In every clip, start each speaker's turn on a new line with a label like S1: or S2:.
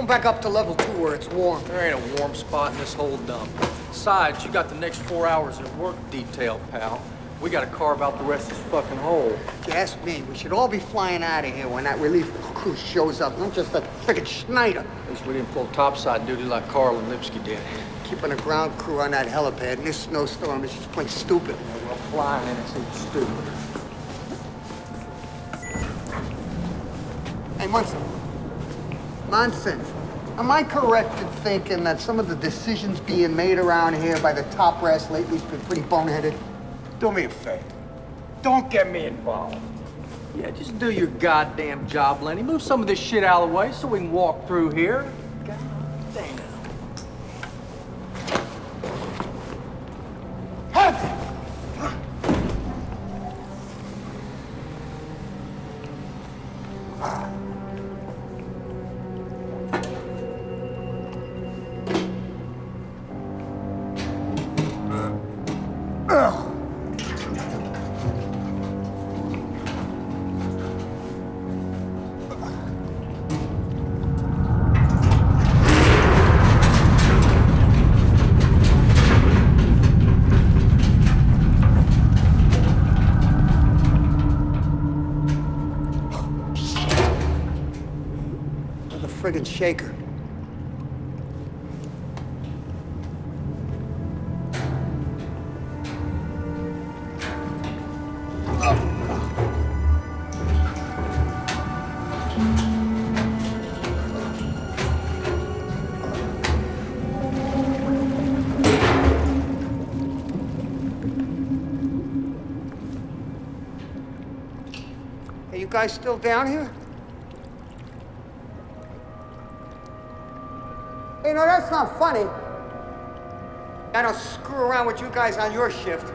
S1: back up to level 2 where it's warm.
S2: There ain't a warm spot in this whole dump. Besides, you got the next 4 hours of work detail, pal. We gotta carve out the rest of this fucking hole.
S1: If you ask me, we should all be flying out of here when that relief crew shows up, not just that frickin' Schneider.
S2: At least we didn't pull topside duty like Carl and Lipsky did.
S1: Keeping a ground crew on that helipad in this snowstorm is just plain stupid.
S2: Yeah, well, flying in it's even stupid.
S1: Hey, Munson. Nonsense. Am I correct in thinking that some of the decisions being made around here by the top brass lately has been pretty boneheaded?
S3: Do me a favor. Don't get me involved.
S2: Yeah, just do your goddamn job, Lenny. Move some of this shit out of the way so we can walk through here. God damn.
S1: Friggin' shaker. Are you guys still down here? You know, that's not funny. I don't screw around with you guys on your shift.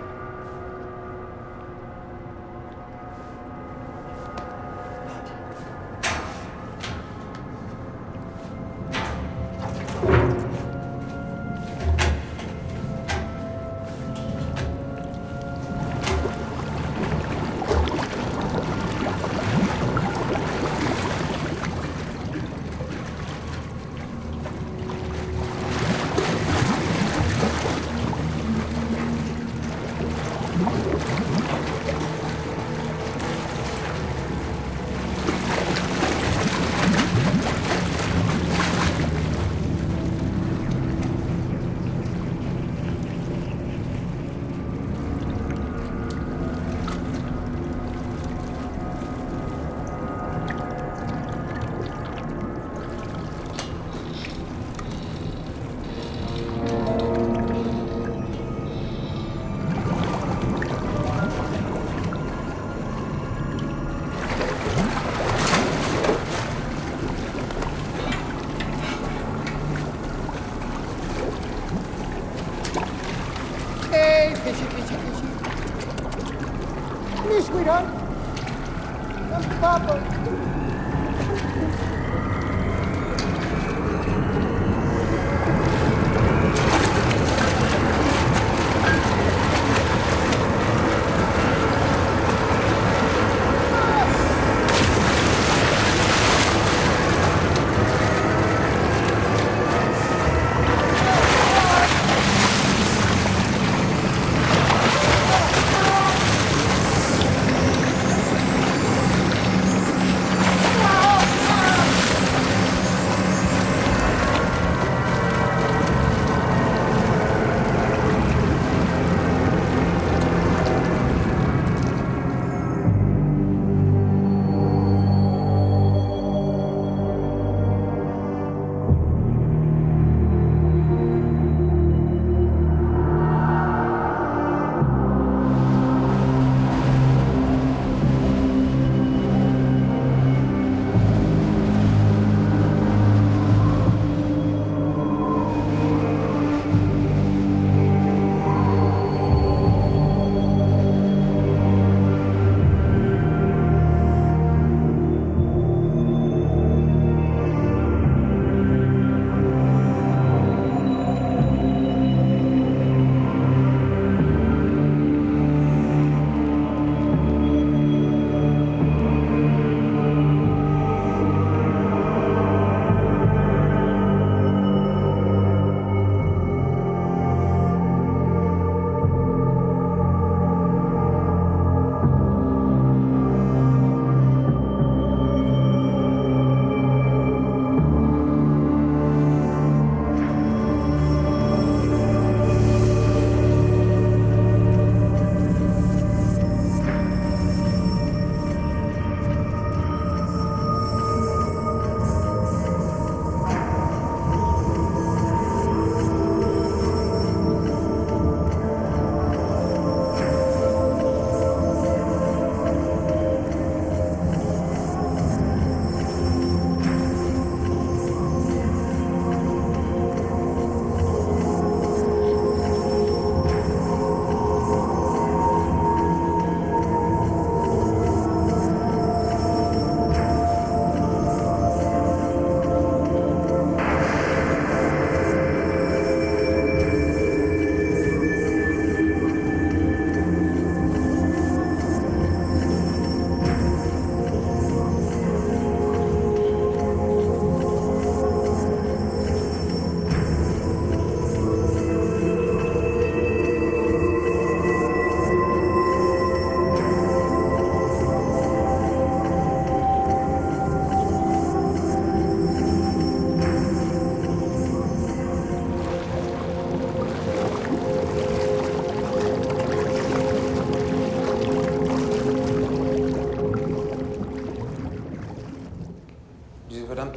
S1: Come here, sweetheart. Come to Papa.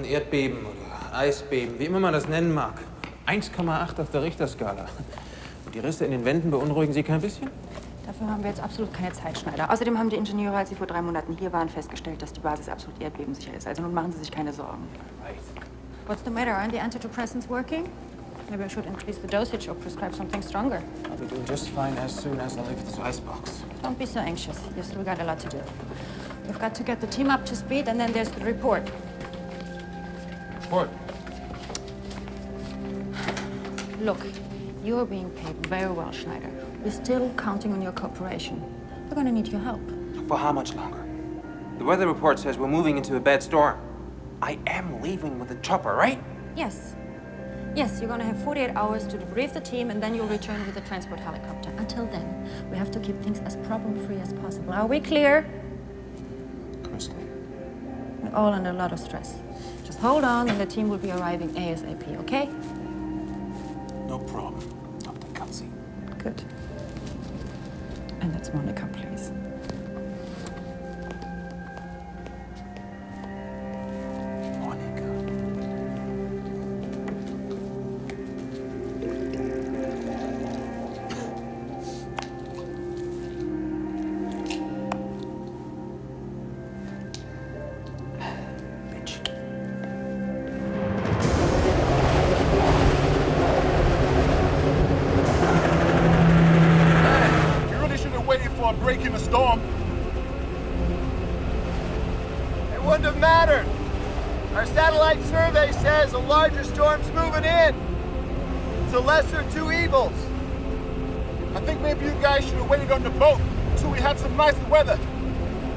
S4: ein Erdbeben oder Eisbeben, wie immer man das nennen mag. 1,8 auf der Richterskala. Und die Risse in den Wänden beunruhigen Sie kein bisschen?
S5: Dafür haben wir jetzt absolut keine Zeit, Schneider. Außerdem haben die Ingenieure, als sie vor 3 Monaten hier waren, festgestellt, dass die Basis absolut erdbebensicher ist. Also nun machen Sie sich keine Sorgen. What's the matter? Aren't the antidepressants working? Maybe I should increase the dosage or prescribe something stronger.
S4: I'll be doing just fine as soon as I leave this icebox.
S5: Don't be so anxious. You've still got a lot to do. We've got to get the team up to speed, and then there's the report.
S4: Report?
S5: Look, you're being paid very well, Schneider. We're still counting on your cooperation. We're gonna need your help.
S4: For how much longer? The weather report says we're moving into a bad storm. I am leaving with the chopper, right?
S5: Yes. Yes, you're gonna have 48 hours to debrief the team, and then you'll return with the transport helicopter. Until then, we have to keep things as problem-free as possible. Are we clear?
S4: Crystal.
S5: We're all under a lot of stress. Just hold on, and the team will be arriving ASAP, okay?
S4: No problem, Dr. Kelsey.
S5: Good. And that's Monica, please.
S4: Monica. Bitch.
S3: You really should have waited for a break in the storm.
S6: It wouldn't have mattered. Our satellite survey says a larger storm's moving in. It's a lesser of two evils.
S3: I think maybe you guys should have waited on the boat until we had some nicer weather.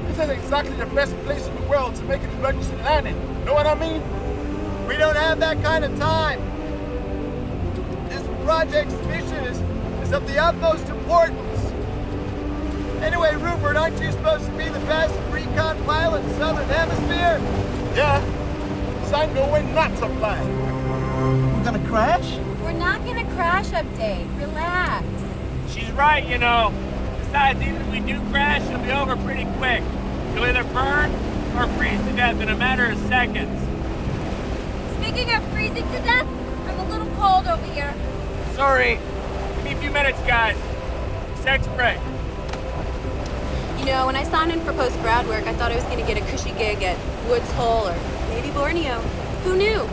S3: This isn't exactly the best place in the world to make an emergency landing. Know what I mean?
S6: We don't have that kind of time. This project's mission is of the utmost importance. Anyway, Rupert, aren't you supposed to be the best recon pilot in the Southern Hemisphere?
S3: Yeah. So I know when not to fly.
S6: We're gonna crash?
S7: We're not gonna crash, Update. Relax.
S8: She's right, you know. Besides, even if we do crash, it'll be over pretty quick. You'll either burn or freeze to death in a matter of seconds.
S7: Speaking of freezing to death, I'm a little cold over here.
S8: Sorry. Give me a few minutes, guys. Sex break.
S7: You know, when I signed in for post-grad work, I thought I was gonna get a cushy gig at Woods Hole or maybe Borneo. Who knew?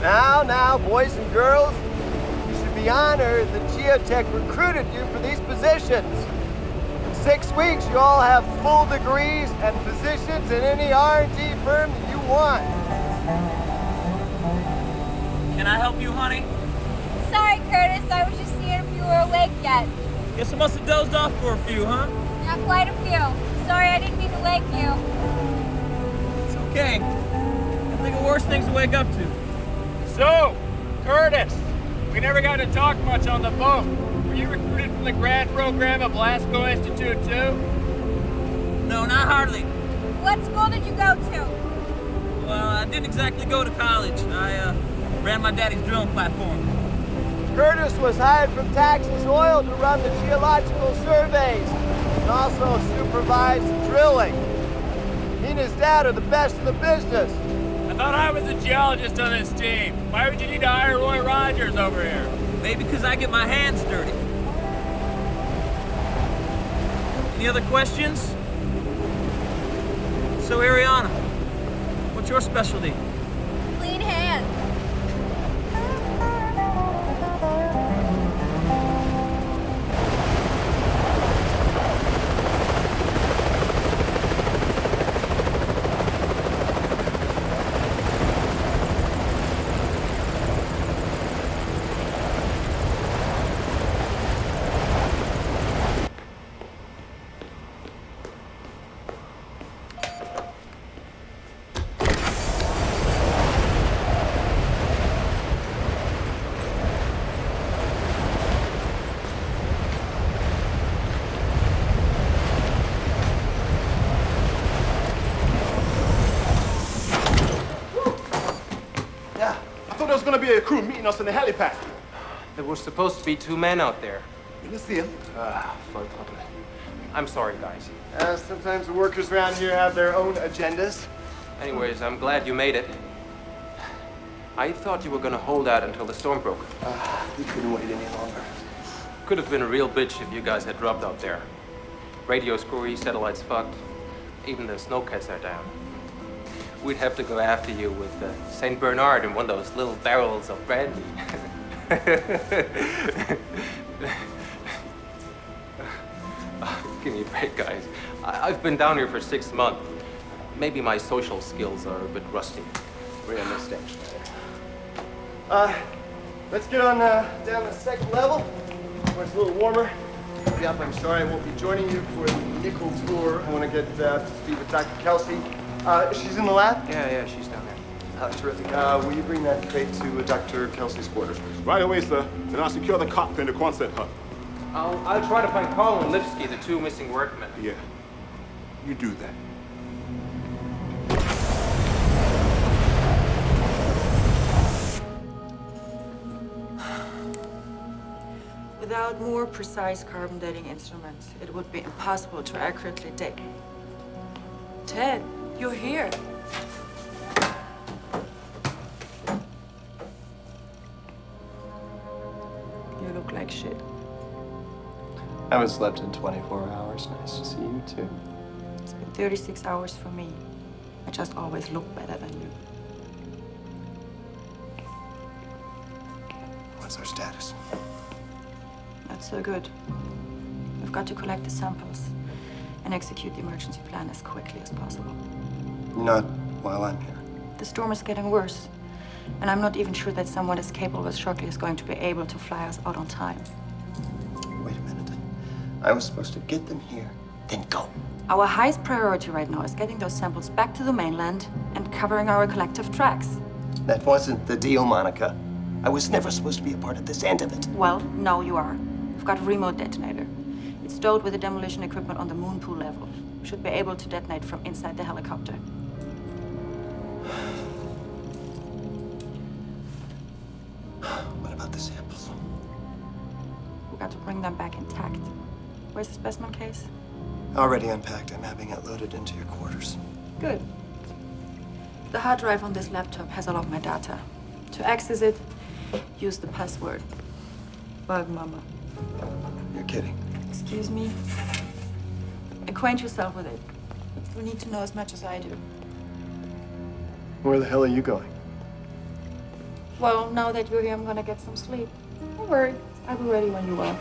S6: Now, boys and girls, you should be honored that Geotech recruited you for these positions. In 6 weeks, you all have full degrees and positions in any R&D firm that you want.
S8: Can I help you, honey?
S7: Sorry, Curtis. I was just seeing if you were awake yet.
S8: Guess I must have dozed off for a few, huh?
S7: Not quite a few. Sorry, I didn't mean to wake you.
S8: It's okay. I think of worse things to wake up to. So, Curtis, we never got to talk much on the boat. Were you recruited from the grad program at Blasco Institute, too? No, not hardly.
S7: What school did you go to?
S8: Well, I didn't exactly go to college. I ran my daddy's drilling platform.
S6: Curtis was hired from Texas Oil to run the geological surveys and also supervise the drilling. He and his dad are the best in the business.
S8: I thought I was a geologist on this team. Why would you need to hire Roy Rogers over here? Maybe because I get my hands dirty. Any other questions? So, Ariana, what's your specialty?
S7: Clean hands.
S3: There was gonna be a crew meeting us in the helipad.
S4: There were supposed to be 2 men out there.
S3: You see him?
S4: I'm sorry, guys.
S6: Sometimes the workers around here have their own agendas.
S4: Anyways, I'm glad you made it. I thought you were gonna hold out until the storm broke.
S6: We couldn't wait any longer.
S4: Could have been a real bitch if you guys had dropped out there. Radio screwy, satellites fucked. Even the snowcats are down. We'd have to go after you with St. Bernard and one of those little barrels of brandy. Give me a break, guys. I've been down here for 6 months. Maybe my social skills are a bit rusty.
S6: We understand. Let's get on down the second level, where it's a little warmer. Yep, I'm sorry I won't be joining you for the nickel tour. I want to get to speak with Dr. Kelsey. She's in the lab?
S4: Yeah, she's down there.
S6: Terrific. Will you bring that crate to Dr. Kelsey's quarters, please?
S3: Right away, sir. Then I'll secure the cockpit and the Quonset hut.
S4: I'll try to find Carl and Lipsky, the 2 missing workmen.
S3: Yeah. You do that.
S5: Without more precise carbon dating instruments, it would be impossible to accurately date. Ted, you're here. You look like shit.
S6: I haven't slept in 24 hours. Nice to see you, too.
S5: It's been 36 hours for me. I just always look better than you.
S6: What's our status?
S5: Not so good. We've got to collect the samples and execute the emergency plan as quickly as possible.
S6: Not while I'm here.
S5: The storm is getting worse, and I'm not even sure that someone as capable as Shockley is going to be able to fly us out on time.
S6: Wait a minute. I was supposed to get them here, then go.
S5: Our highest priority right now is getting those samples back to the mainland and covering our collective tracks.
S6: That wasn't the deal, Monica. I was never supposed to be a part of this end of it.
S5: Well, now you are. We've got a remote detonator. It's stowed with the demolition equipment on the moon pool level. We should be able to detonate from inside the helicopter.
S6: What about the samples?
S5: We've got to bring them back intact. Where's the specimen case?
S6: Already unpacked. I'm having it loaded into your quarters.
S5: Good. The hard drive on this laptop has all of my data. To access it, use the password. Bug Mama.
S6: You're kidding.
S5: Excuse me? Acquaint yourself with it. You need to know as much as I do.
S6: Where the hell are you going?
S5: Well, now that you're here, I'm gonna get some sleep. Don't worry. I'll be ready when you are.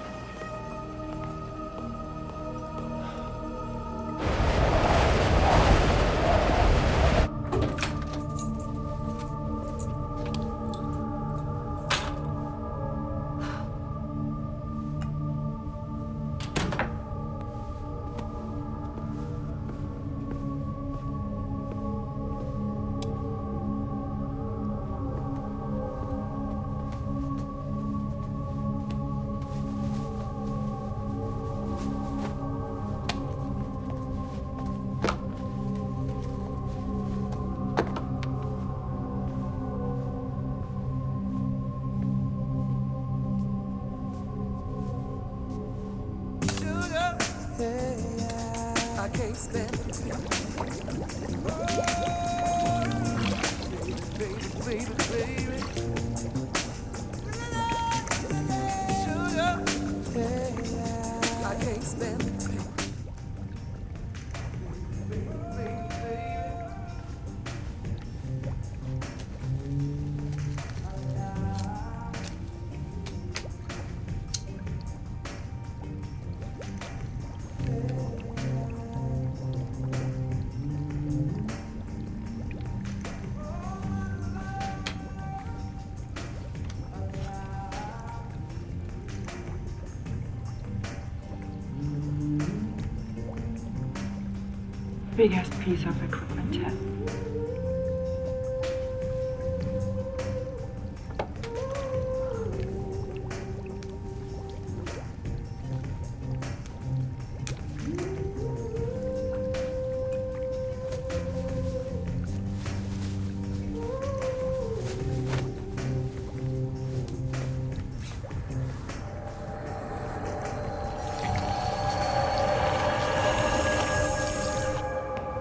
S5: Biggest piece of equipment yet.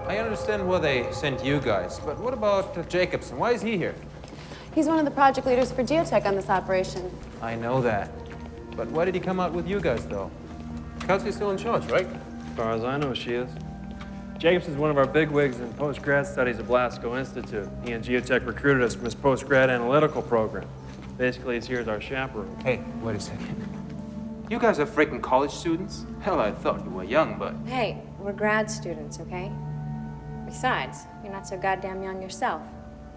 S4: I understand where they sent you guys, but what about Jacobson? Why is he here?
S7: He's one of the project leaders for geotech on this operation.
S4: I know that. But why did he come out with you guys, though? Kelsey's still in charge, right?
S9: As far as I know, she is. Jacobson's one of our bigwigs in post-grad studies at Blasco Institute. He and Geotech recruited us from his post-grad analytical program. Basically, he's here as our chaperone.
S4: Hey, wait a second. You guys are freaking college students? Hell, I thought you were young, but...
S10: Hey, we're grad students, okay? Besides, you're not so goddamn young yourself.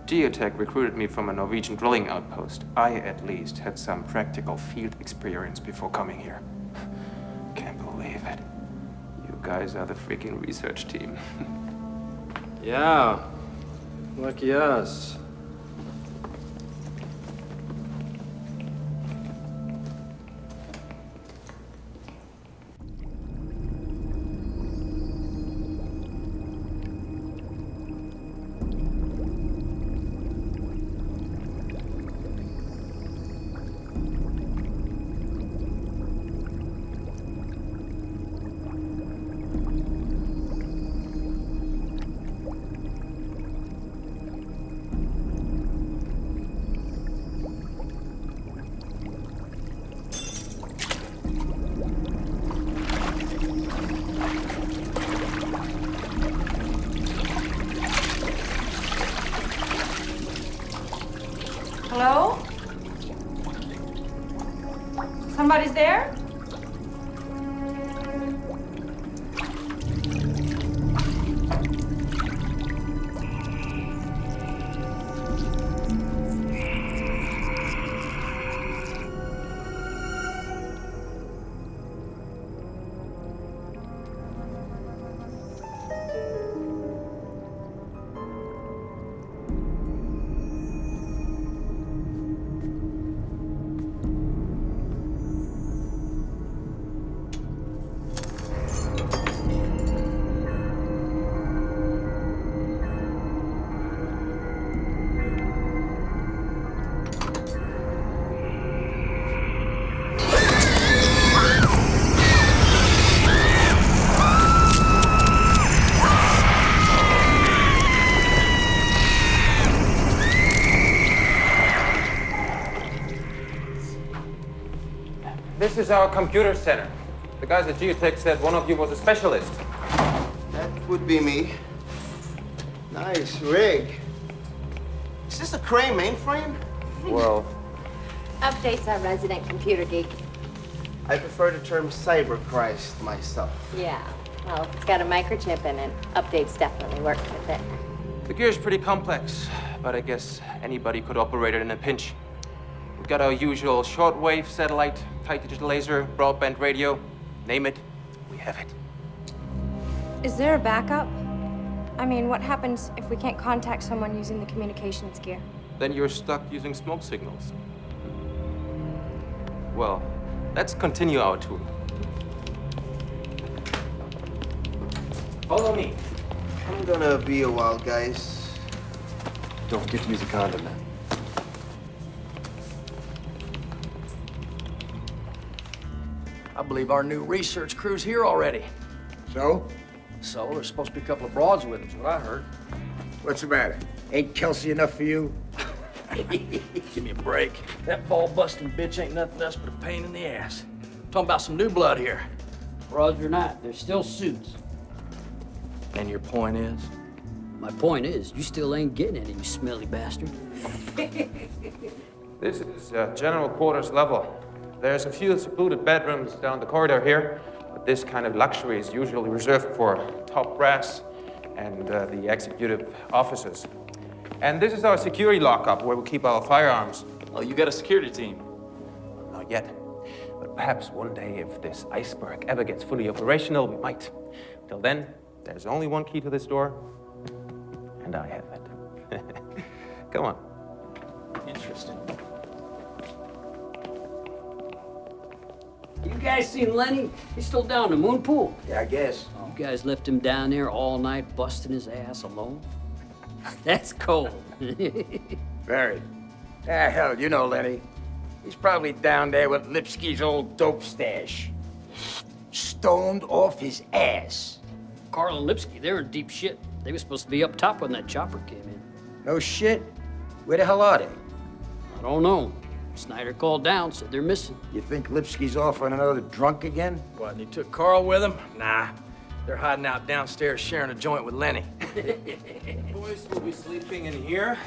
S4: Geotech recruited me from a Norwegian drilling outpost. I, at least, had some practical field experience before coming here. Can't believe it. You guys are the freaking research team.
S9: Yeah, lucky us.
S5: Hello? Somebody's there?
S4: This is our computer center. The guys at Geotech said one of you was a specialist.
S6: That would be me. Nice rig. Is this a Crane mainframe?
S4: Well,
S10: Update's our resident computer geek.
S6: I prefer the term Cyber Christ myself.
S10: Yeah, well, if it's got a microchip in it, updates definitely work with it.
S4: the gear's pretty complex, but I guess anybody could operate it in a pinch. We've got our usual shortwave, satellite, tight digital laser, broadband radio. Name it, we have it.
S10: Is there a backup? I mean, what happens if we can't contact someone using the communications gear?
S4: Then you're stuck using smoke signals. Well, let's continue our tour. Follow me.
S6: I'm gonna be a while, guys.
S9: Don't forget to use a condom, man.
S11: I believe our new research crew's here already.
S1: So?
S11: So, there's supposed to be a couple of broads with them, is what I heard.
S1: What's the matter? Ain't Kelsey enough for you?
S11: Give me a break. That ball-busting bitch ain't nothing else but a pain in the ass. Talking about some new blood here.
S12: Broads or not, they're still suits.
S11: And your point is?
S12: My point is, you still ain't getting any, you smelly bastard.
S4: This is general quarters level. There's a few secluded bedrooms down the corridor here, but this kind of luxury is usually reserved for top brass and the executive officers. And this is our security lockup where we keep our firearms.
S8: Oh, you got a security team?
S4: Not yet, but perhaps one day if this iceberg ever gets fully operational, we might. Till then, there's only one key to this door, and I have it. Come on.
S11: Interesting.
S12: You guys seen Lenny? He's still down in the moon pool.
S1: Yeah, I guess.
S12: You guys left him down there all night busting his ass alone? That's cold.
S1: Very. Ah, hell, you know Lenny. He's probably down there with Lipsky's old dope stash. Stoned off his ass.
S12: Carl and Lipsky, they're in deep shit. They were supposed to be up top when that chopper came in.
S1: No shit? Where the hell are they?
S12: I don't know. Snyder called down, said they're missing.
S1: You think Lipsky's off on another drunk again?
S11: What, and he took Carl with him? Nah. They're hiding out downstairs sharing a joint with Lenny.
S4: Boys will be sleeping in here.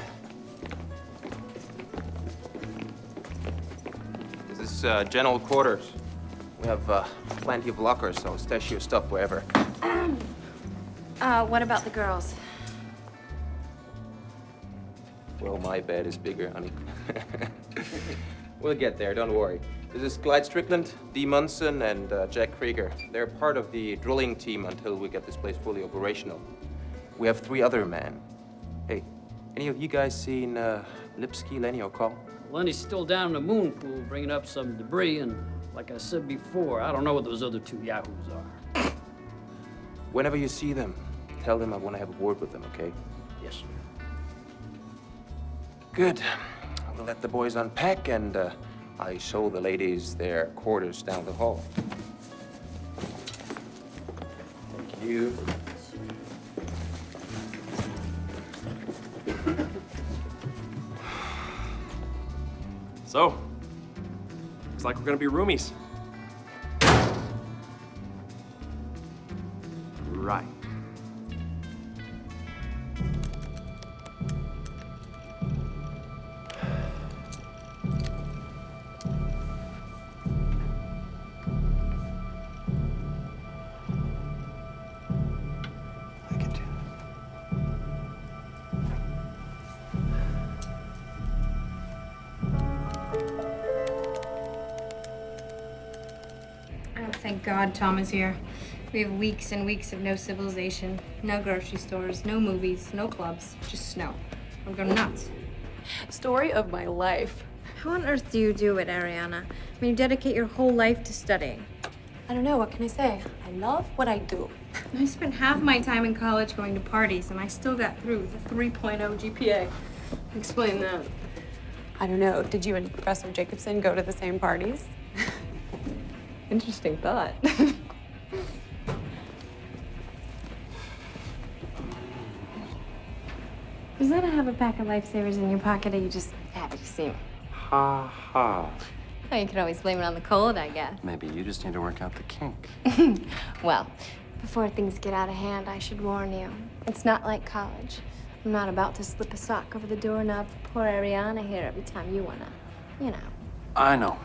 S4: This is general quarters. We have plenty of lockers, so stash your stuff wherever.
S10: What about the girls?
S4: Well, my bed is bigger, honey. We'll get there, don't worry. This is Clyde Strickland, Dee Munson, and Jack Krieger. They're part of the drilling team until we get this place fully operational. We have 3 other men. Hey, any of you guys seen Lipsky, Lenny, or Carl?
S12: Lenny's still down in the moon pool bringing up some debris, and like I said before, I don't know what those other 2 yahoos are.
S4: Whenever you see them, tell them I want to have a word with them, okay?
S12: Yes, sir.
S4: Good. We'll let the boys unpack, and I show the ladies their quarters down the hall. Thank you.
S13: So, looks like we're gonna be roomies. Right.
S10: Thank God Tom is here. We have weeks and weeks of no civilization, no grocery stores, no movies, no clubs, just snow. I'm going nuts.
S7: Story of my life.
S10: How on earth do you do it, Ariana? I mean, you dedicate your whole life to studying.
S7: I don't know, what can I say? I love what I do.
S10: I spent half my time in college going to parties, and I still got through with a 3.0 GPA.
S7: Explain that. I don't know, did you and Professor Jacobson go to the same parties? Interesting thought.
S10: Was that to have a pack of lifesavers in your pocket, or you just happy to see me?
S13: Ha ha.
S10: Oh, you could always blame it on the cold, I guess.
S13: Maybe you just need to work out the kink.
S10: Well, before things get out of hand, I should warn you. It's not like college. I'm not about to slip a sock over the doorknob for poor Ariana here every time you wanna, you know.
S13: I know.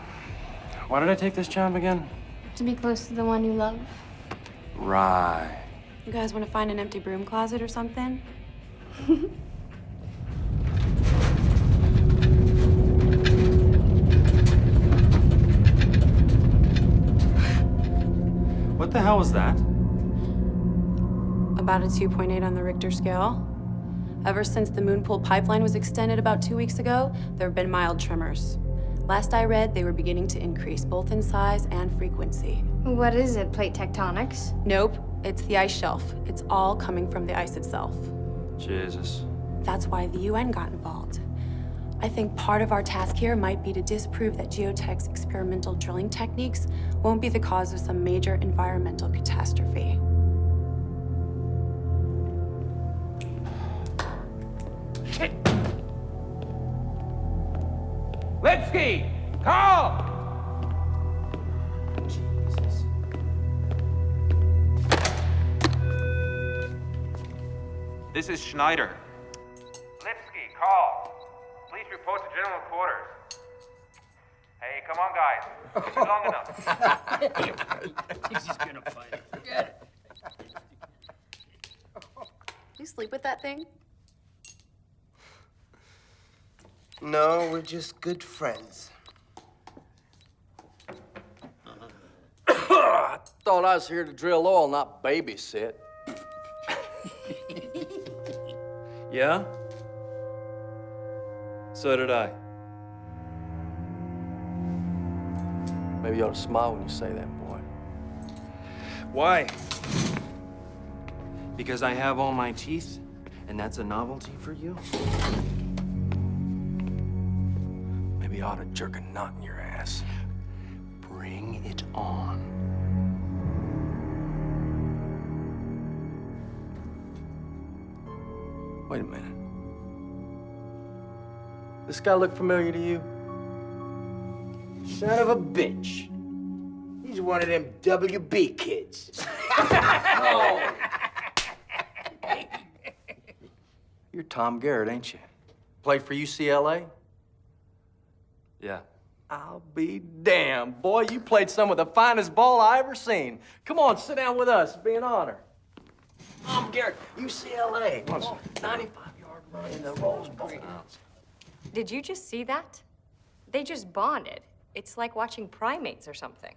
S13: Why did I take this job again?
S10: To be close to the one you love.
S13: Right.
S7: You guys want to find an empty broom closet or something?
S13: What the hell was that?
S7: About a 2.8 on the Richter scale. Ever since the moon pool pipeline was extended about 2 weeks ago, there have been mild tremors. Last I read, they were beginning to increase both in size and frequency.
S10: What is it, plate tectonics?
S7: Nope, it's the ice shelf. It's all coming from the ice itself.
S13: Jesus.
S7: That's why the UN got involved. I think part of our task here might be to disprove that geotech's experimental drilling techniques won't be the cause of some major environmental catastrophe.
S1: Lipsky! Carl!
S4: Jesus. This is Schneider.
S14: Lipsky, call. Please report to general quarters. Hey, come on, guys. It's long enough.
S12: Thinks he's gonna fight it. Forget it.
S7: You sleep with that thing?
S6: No, we're just good friends.
S11: I thought I was here to drill oil, not babysit.
S9: Yeah? So did I.
S11: Maybe you ought to smile when you say that, boy.
S13: Why? Because I have all my teeth, and that's a novelty for you?
S11: Maybe you ought to jerk a knot in your ass.
S13: Bring it on.
S11: Wait a minute.
S2: This guy look familiar to you?
S1: Son of a bitch. He's one of them WB kids.
S2: Oh. You're Tom Garrett, ain't you? Played for UCLA?
S13: Yeah.
S2: I'll be damned. Boy, you played some of the finest ball I ever seen. Come on, sit down with us. It'd be an honor. Tom Garrett, UCLA. 95-yard run in the Rose Bowl.
S15: Did you just see that? They just bonded. It's like watching primates or something.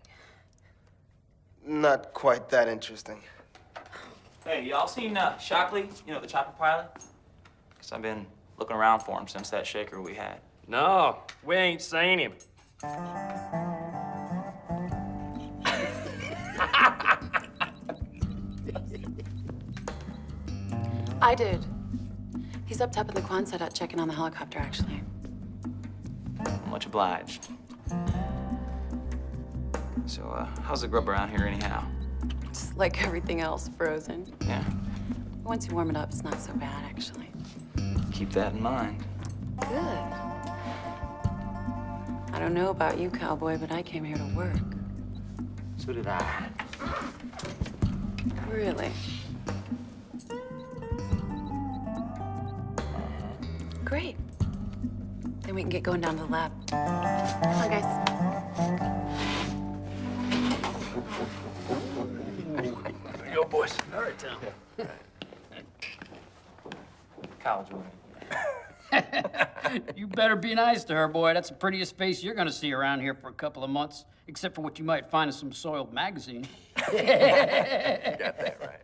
S6: Not quite that interesting.
S16: Hey, y'all seen Shockley, you know, the chopper pilot? Because I've been looking around for him since that shaker we had.
S13: No, we ain't seen him.
S7: I did. He's up top in the Quonset checking on the helicopter, actually.
S16: Much obliged. So, how's the grub around here anyhow?
S7: It's like everything else, frozen.
S16: Yeah.
S7: Once you warm it up, it's not so bad, actually.
S16: Keep that in mind.
S7: Good. I don't know about you, cowboy, but I came here to work.
S16: So did I.
S7: Really? Great. Then we can get going down to the lab. Come on, guys.
S12: There you go, boys. All right, Tom.
S16: College woman.
S12: You better be nice to her, boy. That's the prettiest face you're gonna see around here for a couple of months, except for what you might find in some soiled magazine.
S2: Got that right.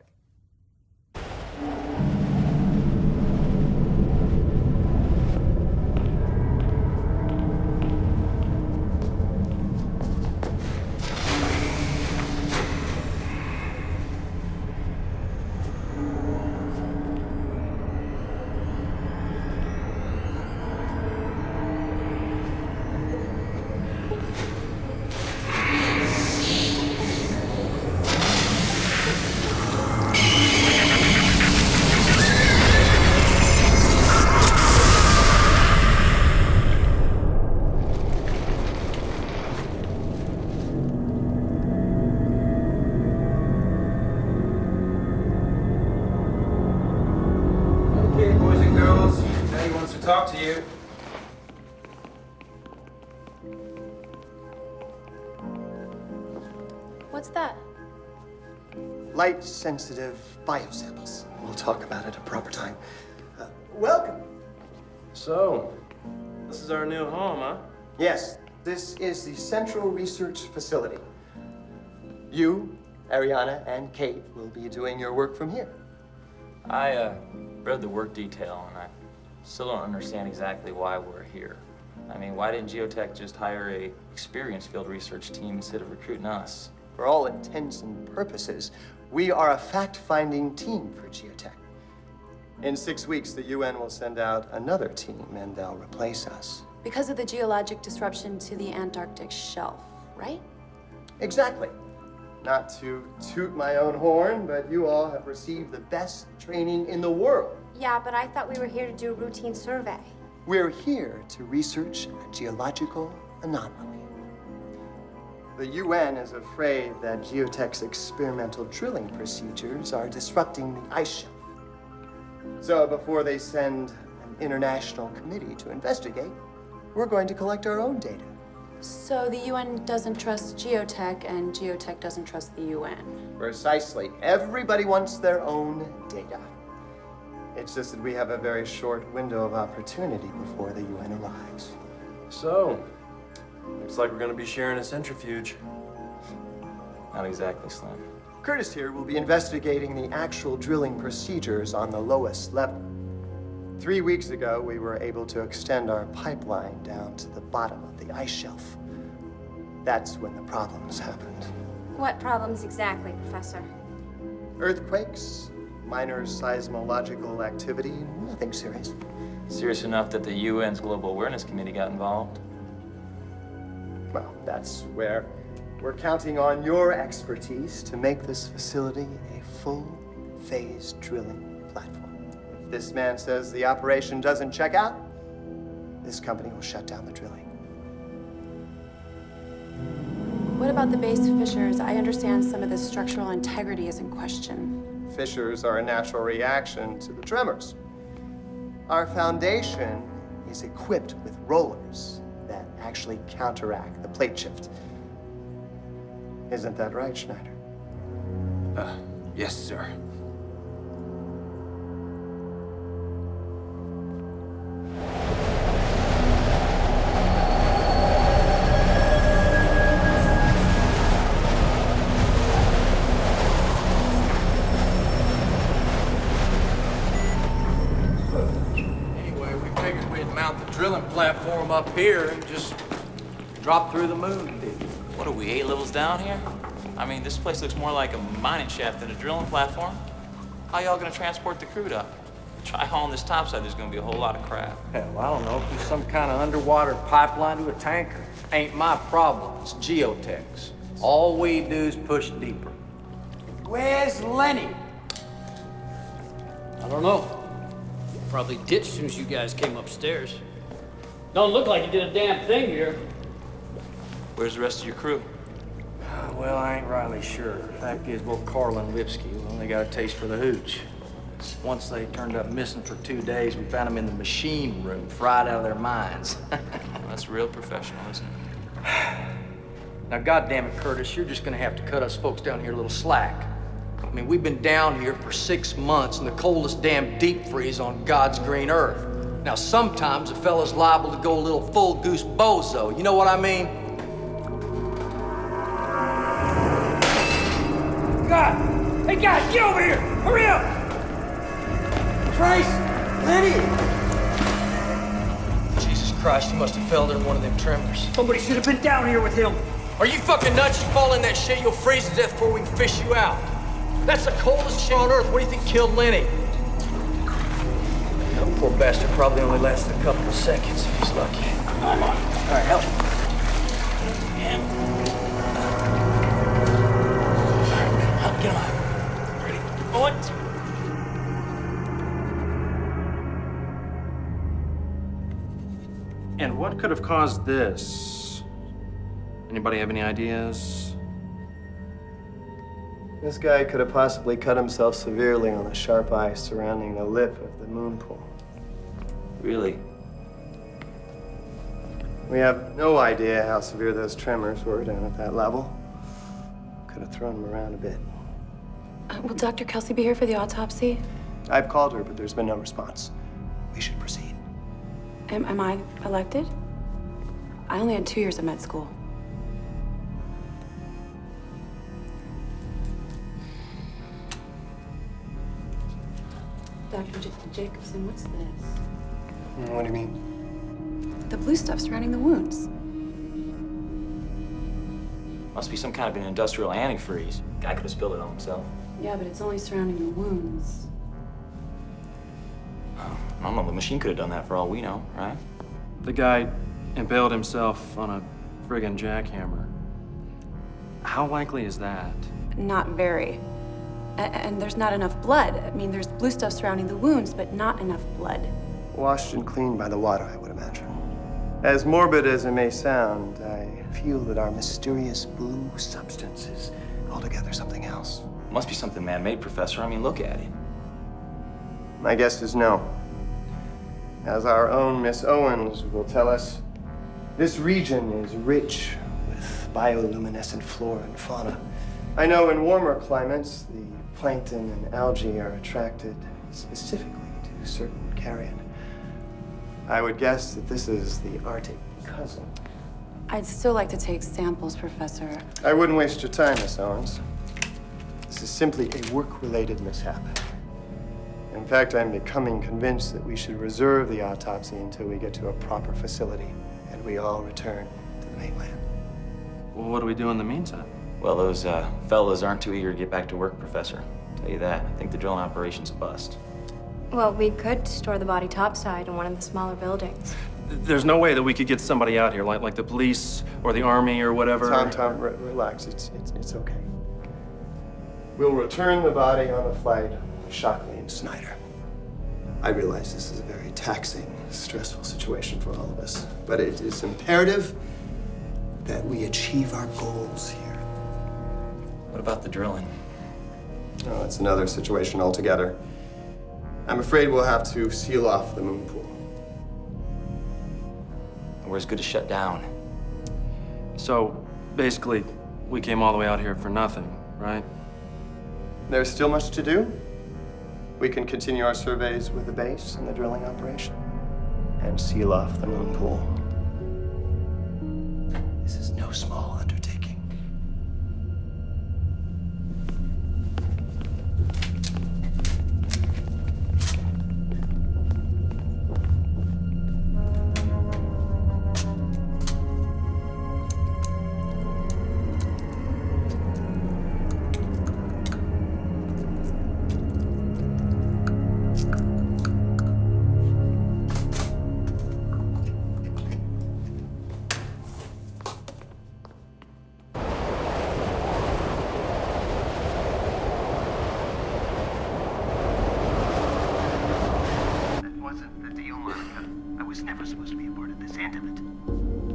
S14: Talk to you.
S7: What's that?
S6: Light-sensitive biosamples. We'll talk about it at a proper time. Welcome.
S13: So, this is our new home, huh?
S6: Yes, this is the Central Research Facility. You, Ariana, and Kate will be doing your work from here.
S16: I read the work detail, and I still don't understand exactly why we're here. I mean, why didn't Geotech just hire a experienced field research team instead of recruiting us?
S6: For all intents and purposes, we are a fact-finding team for Geotech. In 6 weeks, the UN will send out another team, and they'll replace us.
S7: Because of the geologic disruption to the Antarctic shelf, right?
S6: Exactly. Not to toot my own horn, but you all have received the best training in the world.
S10: Yeah, but I thought we were here to do a routine survey.
S6: We're here to research a geological anomaly. The UN is afraid that Geotech's experimental drilling procedures are disrupting the ice shelf. So before they send an international committee to investigate, we're going to collect our own data.
S7: So the UN doesn't trust Geotech, and Geotech doesn't trust the UN.
S6: Precisely. Everybody wants their own data. It's just that we have a very short window of opportunity before the UN arrives.
S13: So, looks like we're gonna be sharing a centrifuge.
S16: Not exactly, Slim.
S6: Curtis here will be investigating the actual drilling procedures on the lowest level. 3 weeks ago, we were able to extend our pipeline down to the bottom of the ice shelf. That's when the problems happened.
S10: What problems exactly, Professor?
S6: Earthquakes, minor seismological activity, nothing serious.
S16: Serious enough that the UN's Global Awareness Committee got involved?
S6: Well, that's where we're counting on your expertise to make this facility a full-phase drilling platform. If this man says the operation doesn't check out, this company will shut down the drilling.
S7: What about the base fissures? I understand some of the structural integrity is in question.
S6: Fissures are a natural reaction to the tremors. Our foundation is equipped with rollers that actually counteract the plate shift. Isn't that right, Schneider?
S1: Yes, sir.
S2: Anyway, we figured we'd mount the drilling platform up here and just drop through the moon.
S16: What are we, 8 levels down here? I mean, this place looks more like a mining shaft than a drilling platform. How y'all gonna transport the crude up? Try hauling this topside, there's gonna be a whole lot of crap.
S2: Hell, I don't know. If there's some kind of underwater pipeline to a tanker. Ain't my problem. It's geotech's. All we do is push deeper.
S1: Where's Lenny?
S12: I don't know. Probably ditched as soon as you guys came upstairs. Don't look like you did a damn thing here.
S16: Where's the rest of your crew?
S2: Well, I ain't rightly sure. Fact is, both Carl and Lipsky, well, they got a taste for the hooch. Once they turned up missing for 2 days, we found them in the machine room, fried out of their minds.
S16: That's real professional, isn't it?
S2: Now, goddamn it, Curtis, you're just gonna have to cut us folks down here a little slack. I mean, we've been down here for 6 months in the coldest damn deep freeze on God's green earth. Now, sometimes a fella's liable to go a little full goose bozo. You know what I mean?
S1: God! Hey, guys, get over here! Hurry up! Christ! Lenny!
S2: Jesus Christ, you must have fell in one of them tremors.
S1: Somebody should have been down here with him.
S2: Are you fucking nuts? You fall in that shit, you'll freeze to death before we can fish you out. That's the coldest shit on earth. What do you think killed Lenny? That poor bastard probably only lasted a couple of seconds if he's lucky. Come on. All right, help. Get him out. Ready? What?
S9: And what could have caused this? Anybody have any ideas?
S6: This guy could have possibly cut himself severely on the sharp ice surrounding the lip of the moon pool.
S16: Really?
S6: We have no idea how severe those tremors were down at that level. Could have thrown him around a bit.
S7: Will Dr. Kelsey be here for the autopsy?
S6: I've called her, but there's been no response. We should proceed.
S7: Am I elected? I only had 2 years of med school. Dr. Jacobson, what's this?
S6: What do you mean?
S7: The blue stuff surrounding the wounds.
S16: Must be some kind of an industrial antifreeze. Guy could have spilled it on himself.
S7: Yeah, but it's only surrounding the wounds.
S16: I don't know, the machine could have done that for all we know, right?
S9: The guy impaled himself on a friggin' jackhammer. How likely is that?
S7: Not very. And there's not enough blood. I mean, there's blue stuff surrounding the wounds, but not enough blood.
S6: Washed and cleaned by the water, I would imagine. As morbid as it may sound, I feel that our mysterious blue substance is altogether something else.
S16: Must be something man-made, Professor. I mean, look at it.
S6: My guess is no. As our own Miss Owens will tell us, this region is rich with bioluminescent flora and fauna. I know in warmer climates, the plankton and algae are attracted specifically to certain carrion. I would guess that this is the Arctic cousin.
S7: I'd still like to take samples, Professor.
S6: I wouldn't waste your time, Miss Owens. This is simply a work-related mishap. In fact, I'm becoming convinced that we should reserve the autopsy until we get to a proper facility and we all return to the mainland.
S9: Well, what do we do in the meantime?
S16: Well, those fellas aren't too eager to get back to work, Professor. I'll tell you that. I think the drilling operation's a bust.
S15: Well, we could store the body topside in one of the smaller buildings.
S9: There's no way that we could get somebody out here, like the police or the army or whatever.
S6: Tom, relax. It's okay. We'll return the body on the flight with Shockley and Snyder. I realize this is a very taxing
S17: stressful situation for all of us. But it is imperative that we achieve our goals here.
S16: What about the drilling?
S17: Oh, it's another situation altogether. I'm afraid we'll have to seal off the moon pool.
S16: We're as good as shut down.
S9: So, basically, we came all the way out here for nothing, right?
S17: There's still much to do. We can continue our surveys with the base and the drilling operation and seal off the moon pool. This is no small undertaking.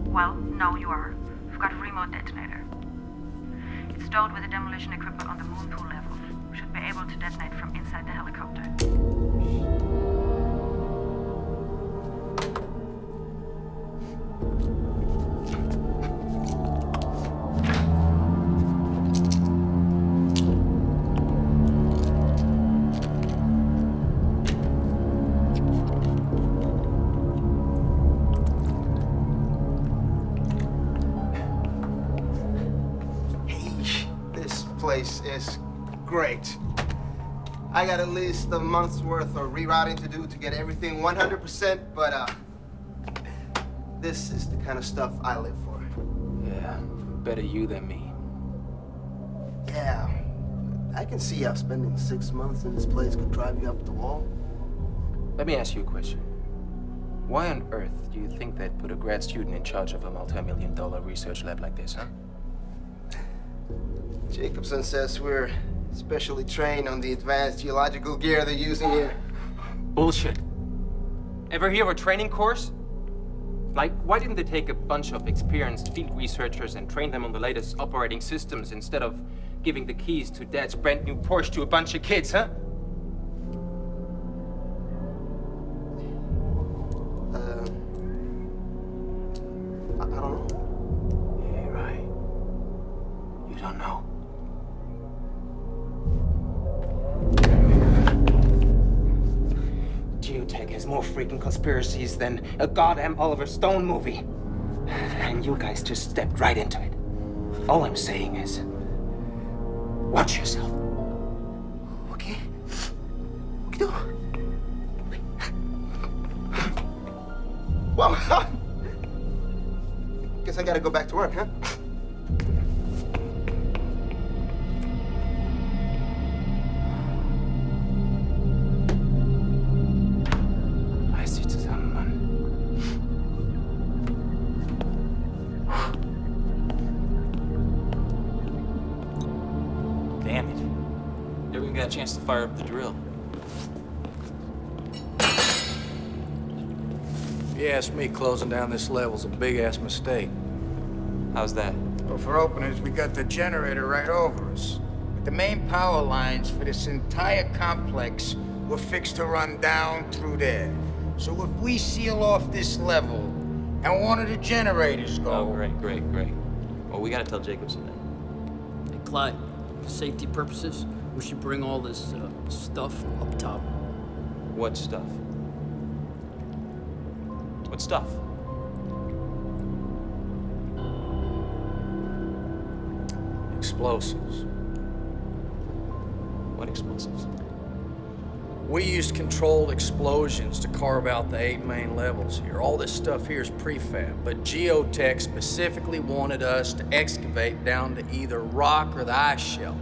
S5: Well, no, you are. We've got a remote detonator. It's stowed with the demolition equipment on the moon pool level. Should be able to detonate from inside the helicopter.
S17: Place is great. I got at least a month's worth of rerouting to do to get everything 100%, but this is the kind of stuff I live for.
S4: Yeah, better you than me.
S17: Yeah, I can see how spending 6 months in this place could drive you up the wall.
S4: Let me ask you a question. Why on earth do you think they'd put a grad student in charge of a multi-million-dollar research lab like this, huh?
S17: Jacobson says we're specially trained on the advanced geological gear they're using here.
S4: Bullshit. Ever hear of a training course? Like, why didn't they take a bunch of experienced field researchers and train them on the latest operating systems instead of giving the keys to Dad's brand new Porsche to a bunch of kids, huh?
S17: I don't know.
S4: Yeah, right. You don't know. Geotech has more freaking conspiracies than a goddamn Oliver Stone movie. And you guys just stepped right into it. All I'm saying is, watch yourself.
S17: Okay. What do? Well, guess I gotta go back to work, huh?
S16: Damn it. Never even got a chance to fire up the drill.
S11: If you ask me, closing down this level's a big-ass mistake.
S16: How's that?
S1: Well, for openers, we got the generator right over us. But the main power lines for this entire complex were fixed to run down through there. So if we seal off this level and one of the generators go...
S16: Oh, great. Well, we gotta tell Jacobson then.
S12: Hey, Clyde, for safety purposes, we should bring all this stuff up top.
S16: What stuff? What stuff?
S11: Explosives.
S16: What explosives?
S11: We used controlled explosions to carve out the 8 main levels here. All this stuff here is prefab, but Geotech specifically wanted us to excavate down to either rock or the ice shelf.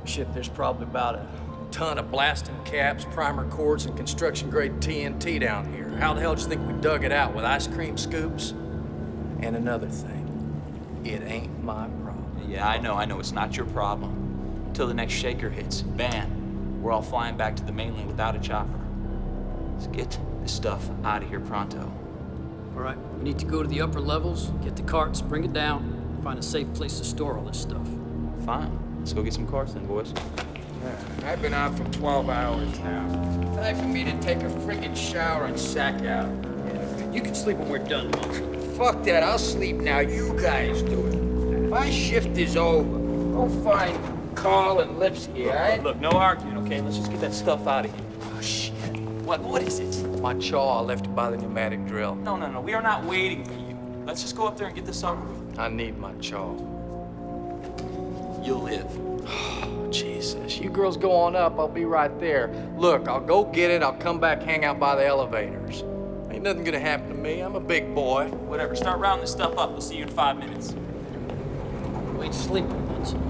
S11: Shit, there's probably about a ton of blasting caps, primer cords, and construction-grade TNT down here. How the hell do you think we dug it out, with ice cream scoops? And another thing, it ain't my problem.
S16: Yeah, I know, it's not your problem. Until the next shaker hits, bam, we're all flying back to the mainland without a chopper. Skit. this stuff out of here pronto.
S12: All right, we need to go to the upper levels, get the carts, bring it down, find a safe place to store all this stuff.
S16: Fine. Let's go get some carts then, boys.
S1: I've been out for 12 hours now. Time for me to take a friggin' shower and sack out.
S12: You can sleep when we're done, Munson.
S1: Fuck that, I'll sleep now. You guys do it. My shift is over. Go find Carl and Lipsky, all right?
S16: Look, no arguing, okay? Let's just get that stuff out of here. Oh, shit. What is it?
S1: My chaw, I left it by the pneumatic drill.
S16: No. We are not waiting for you. Let's just go up there and get this over with.
S1: I need my chaw.
S16: You'll live.
S2: Oh, Jesus. You girls go on up. I'll be right there. Look, I'll go get it. I'll come back, hang out by the elevators. Ain't nothing gonna happen to me. I'm a big boy.
S16: Whatever. Start rounding this stuff up. We'll see you in 5 minutes.
S12: Wait, sleep, Munson.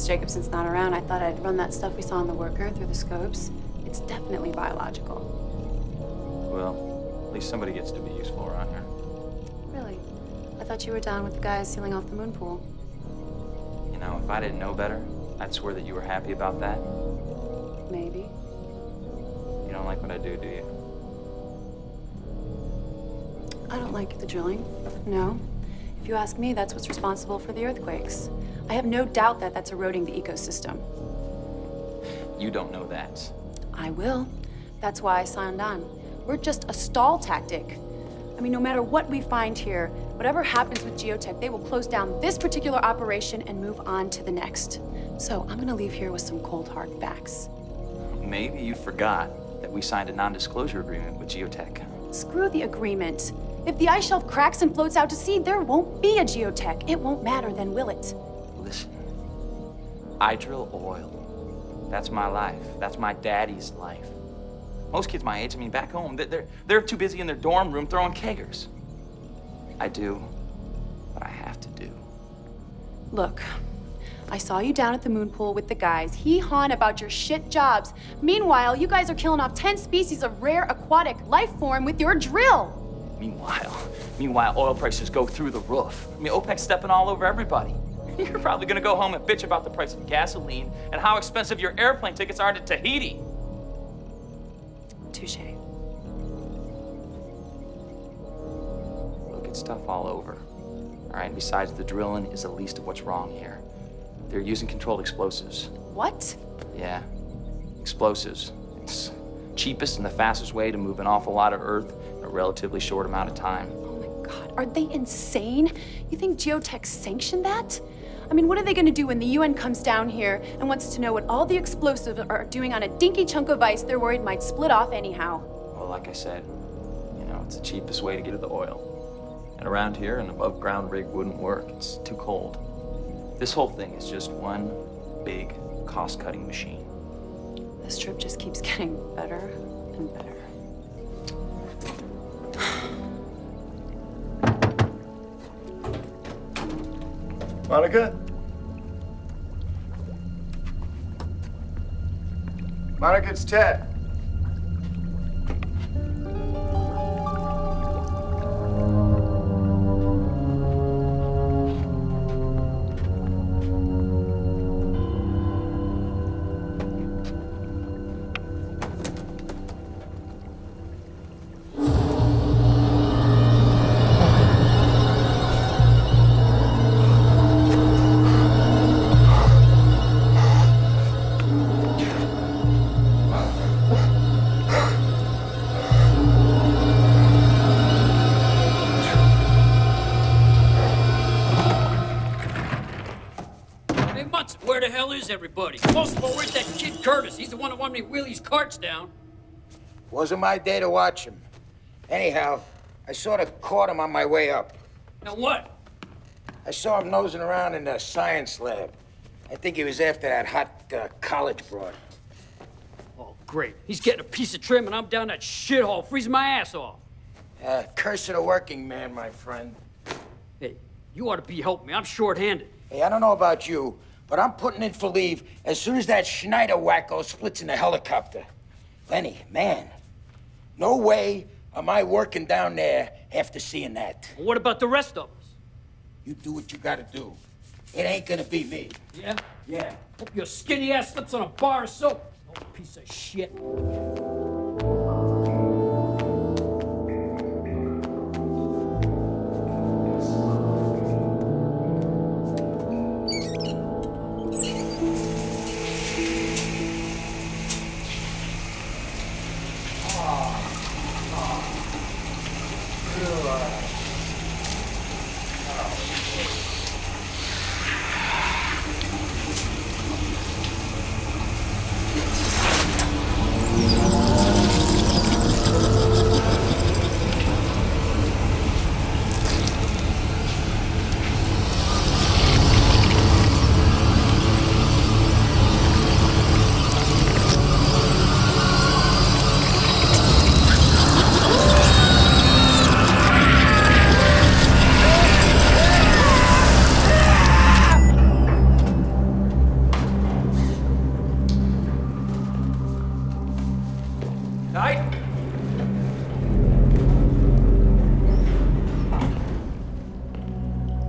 S7: Jacobson's not around, I thought I'd run that stuff we saw on the worker through the scopes. It's definitely biological.
S16: Well, at least somebody gets to be useful around here.
S7: Really? I thought you were down with the guys sealing off the moon pool.
S16: You know, if I didn't know better, I'd swear that you were happy about that.
S7: Maybe.
S16: You don't like what I do you?
S7: I don't like the drilling, no. If you ask me, that's what's responsible for the earthquakes. I have no doubt that that's eroding the ecosystem.
S16: You don't know that.
S7: I will. That's why I signed on. We're just a stall tactic. I mean, no matter what we find here, whatever happens with Geotech, they will close down this particular operation and move on to the next. So I'm gonna leave here with some cold, hard facts.
S16: Maybe you forgot that we signed a non-disclosure agreement with Geotech.
S7: Screw the agreement. If the ice shelf cracks and floats out to sea, there won't be a Geotech. It won't matter, then will it?
S16: Listen, I drill oil. That's my life. That's my daddy's life. Most kids my age, I mean, back home, they're too busy in their dorm room throwing keggers. I do what I have to do.
S7: Look, I saw you down at the moon pool with the guys, hee-hawing about your shit jobs. Meanwhile, you guys are killing off 10 species of rare aquatic life form with your drill.
S16: Meanwhile, oil prices go through the roof. I mean, OPEC's stepping all over everybody. You're probably gonna go home and bitch about the price of gasoline and how expensive your airplane tickets are to Tahiti.
S7: Touche.
S16: Look, it's tough all over. All right, and besides, the drilling is the least of what's wrong here. They're using controlled explosives.
S7: What?
S16: Yeah, explosives. It's cheapest and the fastest way to move an awful lot of Earth in a relatively short amount of time.
S7: Oh my God, are they insane? You think Geotech sanctioned that? I mean, what are they gonna do when the UN comes down here and wants to know what all the explosives are doing on a dinky chunk of ice they're worried might split off anyhow?
S16: Well, like I said, you know, it's the cheapest way to get at the oil. And around here, an above-ground rig wouldn't work. It's too cold. This whole thing is just one big cost-cutting machine.
S7: This trip just keeps getting better and better.
S3: Monica? Monica, it's Ted.
S12: is everybody? Most of all, where's that kid Curtis? He's the one that wanted me to wheel these carts down.
S1: Wasn't my day to watch him. Anyhow, I sort of caught him on my way up.
S12: Now what?
S1: I saw him nosing around in the science lab. I think he was after that hot college broad.
S12: Oh, great. He's getting a piece of trim and I'm down that shithole, freezing my ass off.
S1: Curse of the working man, my friend.
S12: Hey, you ought to be helping me. I'm short-handed.
S1: Hey, I don't know about you, but I'm putting in for leave as soon as that Schneider wacko splits in the helicopter. Lenny, man, no way am I working down there after seeing that.
S12: Well, what about the rest of us?
S1: You do what you gotta do. It ain't gonna be me.
S12: Yeah?
S1: Yeah.
S12: Hope your skinny ass slips on a bar of soap. Oh, piece of shit.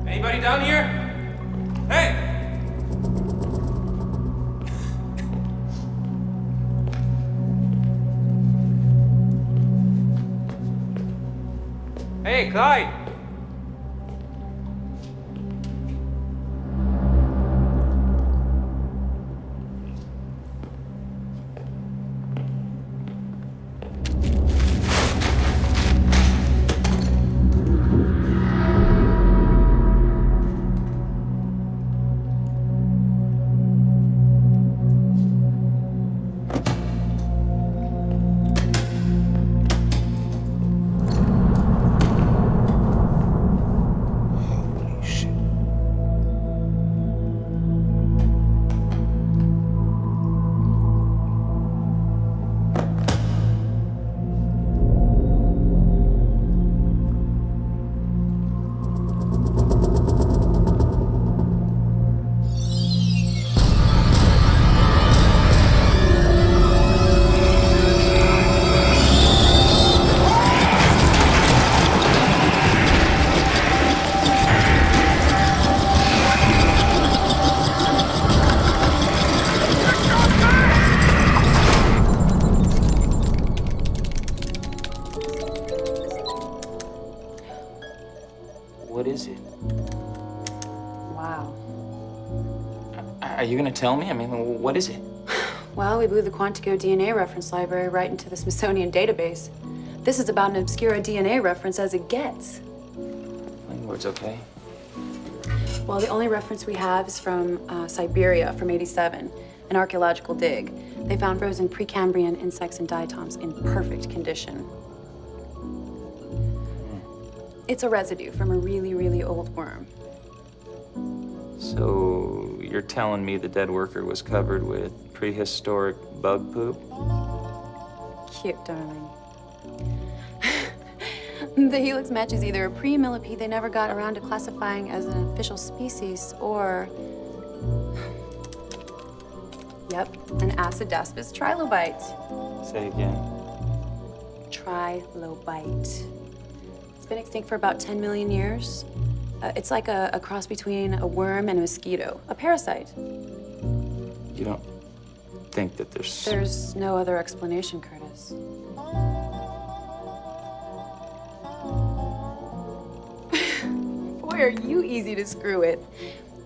S4: Anybody down here? Hey! Hey, Clyde!
S16: What is it?
S7: Wow.
S16: Are you gonna tell me? I mean, what is it?
S7: Well, we blew the Quantico DNA reference library right into the Smithsonian database. This is about an obscure DNA reference as it gets.
S16: Language, okay.
S7: Well, the only reference we have is from Siberia from '87, an archaeological dig. They found frozen Precambrian insects and diatoms in perfect condition. It's a residue from a really, really old worm.
S16: So you're telling me the dead worker was covered with prehistoric bug poop?
S7: Cute, darling. The helix matches either a pre-millipede they never got around to classifying as an official species, or... Yep, an Acidaspis trilobite.
S16: Say again.
S7: Trilobite. It's been extinct for about 10 million years. It's like a cross between a worm and a mosquito, a parasite.
S16: You don't think that there's...
S7: There's no other explanation, Curtis. Boy, are you easy to screw with.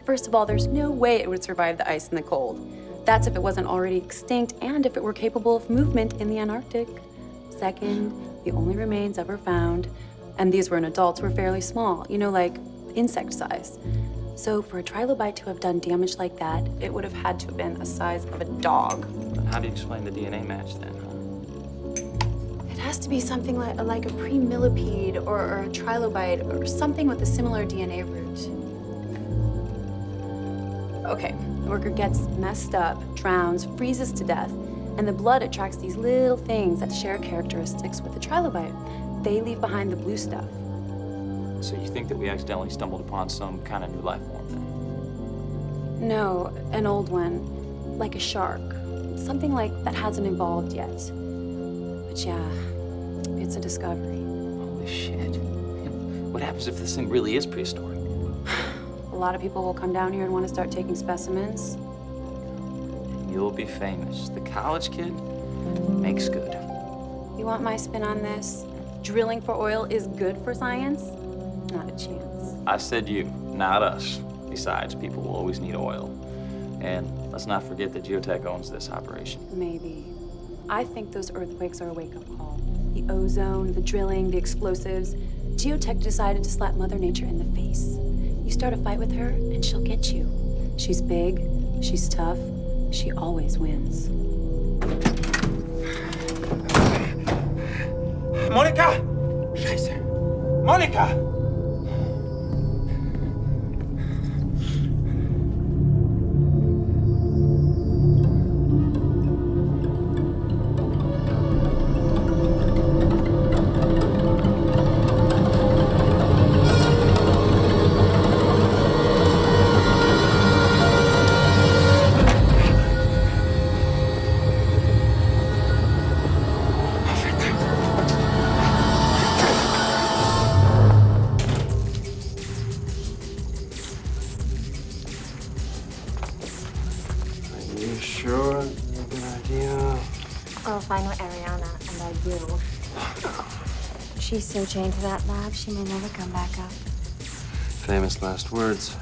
S7: First of all, there's no way it would survive the ice and the cold. That's if it wasn't already extinct and if it were capable of movement in the Antarctic. Second, the only remains ever found, and these were in adults, were fairly small, you know, like insect size. So for a trilobite to have done damage like that, it would have had to have been the size of a dog.
S16: Then how do you explain the DNA match then, huh?
S7: It has to be something like a pre-millipede or a trilobite or something with a similar DNA root. Okay, the worker gets messed up, drowns, freezes to death, and the blood attracts these little things that share characteristics with the trilobite. They leave behind the blue stuff.
S16: So you think that we accidentally stumbled upon some kind of new life form then?
S7: No, an old one, like a shark. Something like that hasn't evolved yet. But yeah, it's a discovery.
S16: Holy shit. What happens if this thing really is prehistoric?
S7: A lot of people will come down here and want to start taking specimens.
S16: You'll be famous. The college kid makes good.
S7: You want my spin on this? Drilling for oil is good for science? Not a chance.
S16: I said you, not us. Besides, people will always need oil. And let's not forget that Geotech owns this operation.
S7: Maybe. I think those earthquakes are a wake-up call. The ozone, the drilling, the explosives. Geotech decided to slap Mother Nature in the face. You start a fight with her, and she'll get you. She's big, she's tough, she always wins.
S1: Monika! Scheiße! Monika!
S10: I'll find out Ariana, and I do. She's so chained to that lab, she may never come back up.
S9: Famous last words.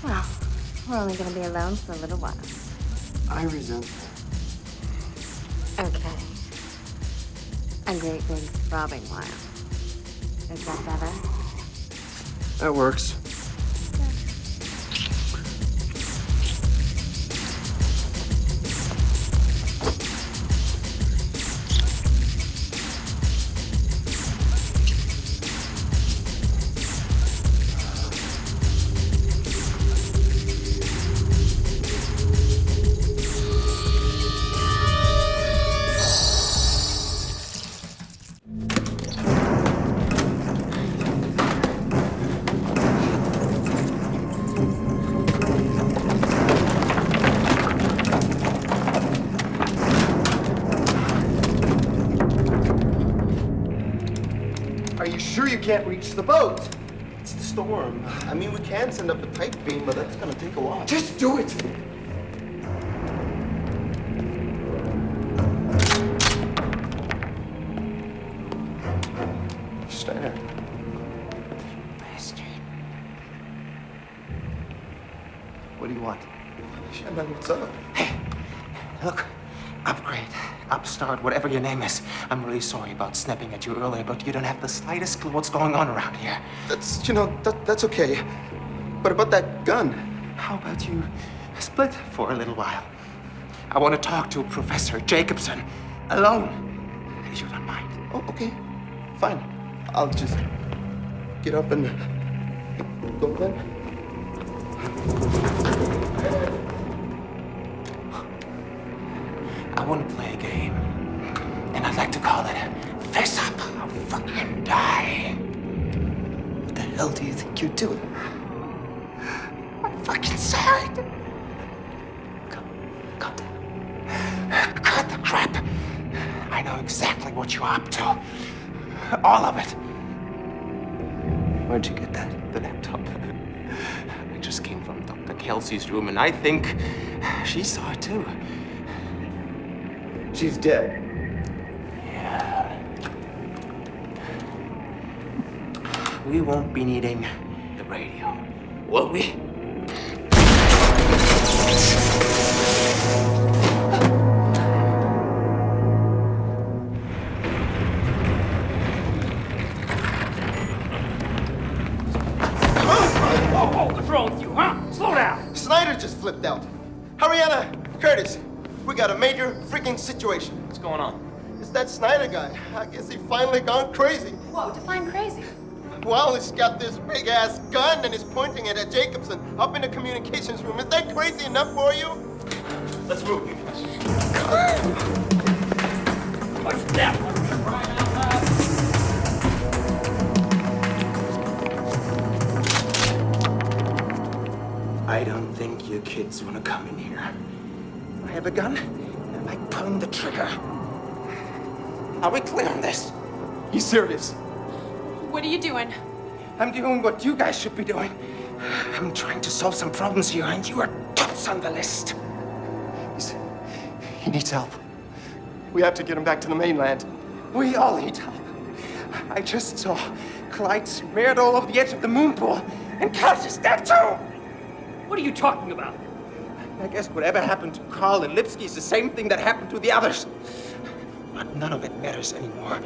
S10: Well, we're only gonna be alone for a little while.
S9: I resent that.
S10: Okay. A great big throbbing while. Is that better?
S9: That works.
S17: Are you sure you can't reach the boat? It's the storm. I mean, we can send up a tight beam, but that's gonna take a while. Just do it! Stay there. Bastard. What do you want? Shannon, what's up?
S18: Hey, look, upgrade, upstart, whatever your name is. I'm really sorry about snapping at you earlier, but you don't have the slightest clue what's going on around here.
S17: That's, that's okay. But about that gun?
S18: How about you split for a little while? I want to talk to Professor Jacobson, alone, if you don't mind.
S17: Oh, okay, fine. I'll just get up and go then.
S18: I want to play a game, and I'd like to call it Face Up or Fucking Die.
S17: What the hell do you think you're doing?
S18: I'm fucking sorry. Calm down. Cut the crap. I know exactly what you're up to. All of it.
S17: Where'd you get that?
S18: The laptop. I just came from Dr. Kelsey's room, and I think she saw it too.
S17: She's dead.
S18: Yeah. We won't be needing the radio, will we?
S17: flipped out. Ariana, Curtis, we got a major freaking situation.
S16: What's going on?
S17: It's that Snyder guy. I guess he finally gone crazy.
S7: Whoa, define crazy.
S17: Well, he's got this big-ass gun and is pointing it at Jacobson up in the communications room. Is that crazy enough for you?
S16: Let's move, you guys.
S12: What's that?
S18: I don't think you kids want to come in here. I have a gun, and I like pulling the trigger. Are we clear on this? You serious?
S7: What are you doing?
S18: I'm doing what you guys should be doing. I'm trying to solve some problems here, and you are tops on the list.
S17: He needs help. We have to get him back to the mainland.
S18: We all need help. I just saw Clyde smeared all over the edge of the moon pool, and Cass is dead too!
S12: What are you talking about?
S18: I guess whatever happened to Carl and Lipsky is the same thing that happened to the others. But none of it matters anymore.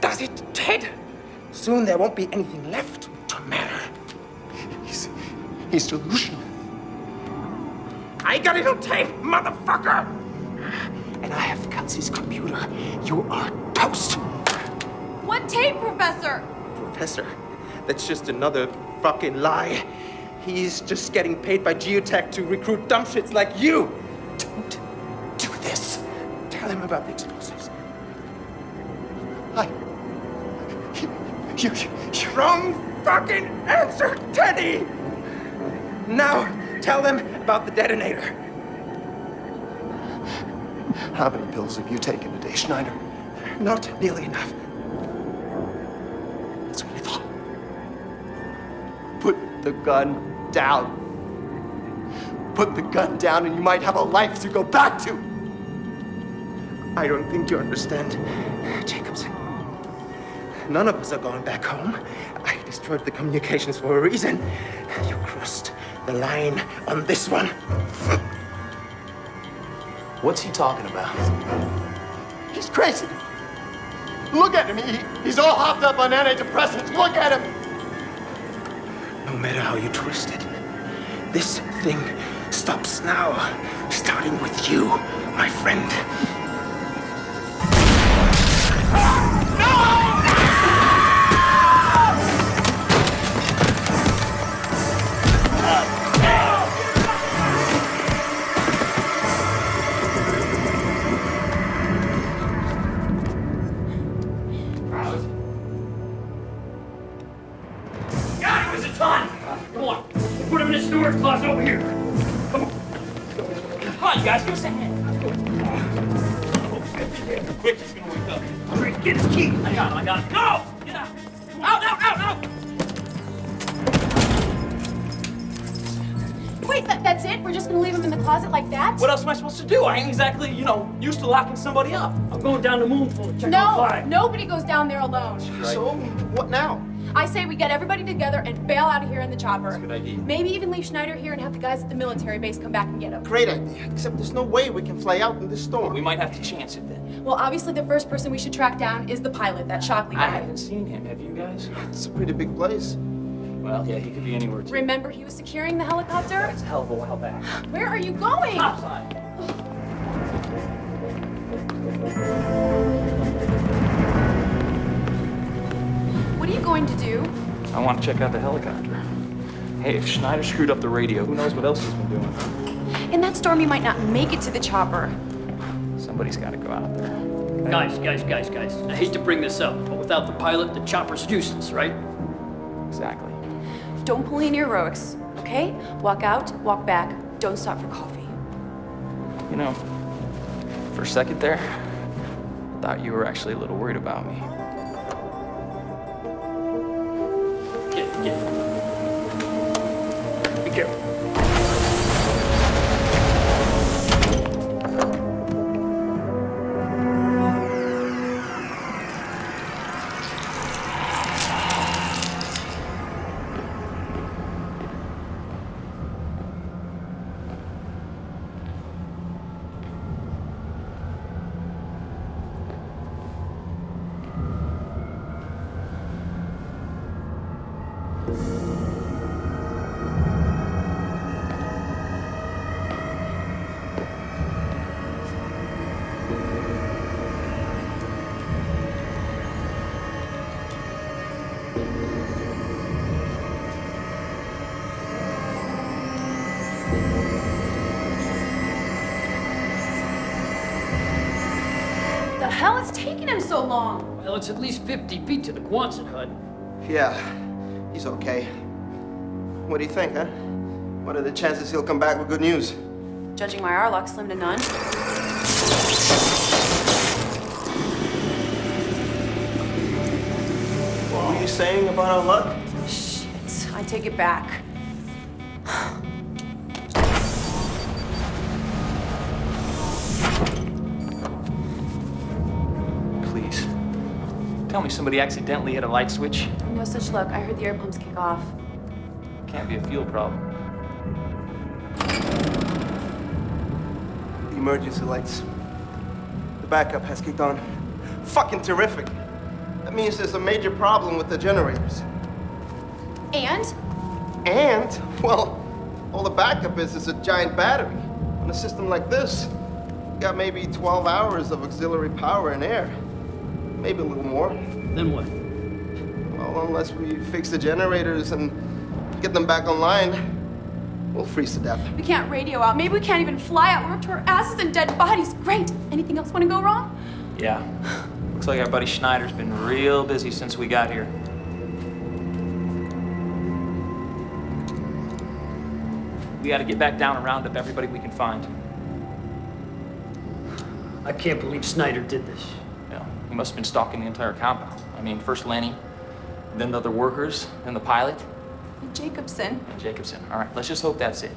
S18: Does it, Ted? Soon there won't be anything left to matter.
S17: He's delusional.
S18: I got it on tape, motherfucker! And I have Kelsey's computer. You are toast!
S7: What tape, Professor?
S18: Professor, that's just another fucking lie. He's just getting paid by Geotech to recruit dumbshits like you. Don't do this. Tell him about the explosives. You wrong fucking answer, Teddy! Now, tell them about the detonator.
S17: How many pills have you taken today, Schneider?
S18: Not nearly enough. That's what I thought.
S17: Put the gun down. Put the gun down and you might have a life to go back to.
S18: I don't think you understand, Jacobson. None of us are going back home. I destroyed the communications for a reason. You crossed the line on this one.
S16: What's he talking about?
S17: He's crazy. Look at him. He's all hopped up on antidepressants. Look at him.
S18: No matter how you twist it, this thing stops now. Starting with you, my friend.
S12: Over here. Come on, you guys, give us a hand. Quick, he's gonna wake up. Quick, get his key. I got him. Go! Get out! Out!
S7: Wait, that's it? We're just gonna leave him in the closet like that?
S16: What else am I supposed to do? I ain't exactly, used to locking somebody up.
S12: I'm going down the moon pool to check on Clyde.
S7: Nobody goes down there alone.
S17: So, what now?
S7: I say we get everybody together and bail out of here in the chopper.
S16: That's a good idea.
S7: Maybe even leave Schneider here and have the guys at the military base come back and get him.
S17: Great idea, except there's no way we can fly out in this storm.
S16: We might have to chance it then.
S7: Well, obviously the first person we should track down is the pilot, that Shockley guy.
S16: I haven't seen him. Have you guys?
S17: It's a pretty big place.
S16: Well, yeah, he could be anywhere too.
S7: Remember he was securing the helicopter?
S16: That's a hell of a while back.
S7: Where are you going?
S16: Outside.
S7: What are you going to do?
S16: I want to check out the helicopter. Hey, if Schneider screwed up the radio, who knows what else he's been doing?
S7: In that storm, you might not make it to the chopper.
S16: Somebody's got to go out there.
S12: Guys. I hate to bring this up, but without the pilot, the chopper's useless, right?
S16: Exactly.
S7: Don't pull any heroics, okay? Walk out, walk back. Don't stop for coffee.
S16: For a second there, I thought you were actually a little worried about me.
S12: Get. Be careful.
S7: taking him so long?
S12: Well, it's at least 50 feet to the Quonset hut.
S18: Yeah, he's okay. What do you think, huh? What are the chances he'll come back with good news?
S7: Judging my our luck, slim to none.
S18: What were you saying about our luck?
S7: Shit, I take it back.
S16: Please. Tell me somebody accidentally hit a light switch.
S7: No such luck. I heard the air pumps kick off.
S16: Can't be a fuel problem.
S18: The emergency lights. The backup has kicked on. Fucking terrific. That means there's a major problem with the generators.
S7: And?
S18: And, well, all the backup is a giant battery. On a system like this, you got maybe 12 hours of auxiliary power and air. Maybe a little more.
S12: Then what?
S18: Well, unless we fix the generators and get them back online, we'll freeze to death.
S7: We can't radio out. Maybe we can't even fly out. We're up to our asses in dead bodies. Great. Anything else want to go wrong?
S16: Yeah. Looks like our buddy Schneider's been real busy since we got here. We gotta get back down and round up everybody we can find.
S12: I can't believe Snyder did this.
S16: Yeah, he must have been stalking the entire compound. I mean, first Lenny, then the other workers, then the pilot.
S7: And Jacobson.
S16: And Jacobson. All right, let's just hope that's it.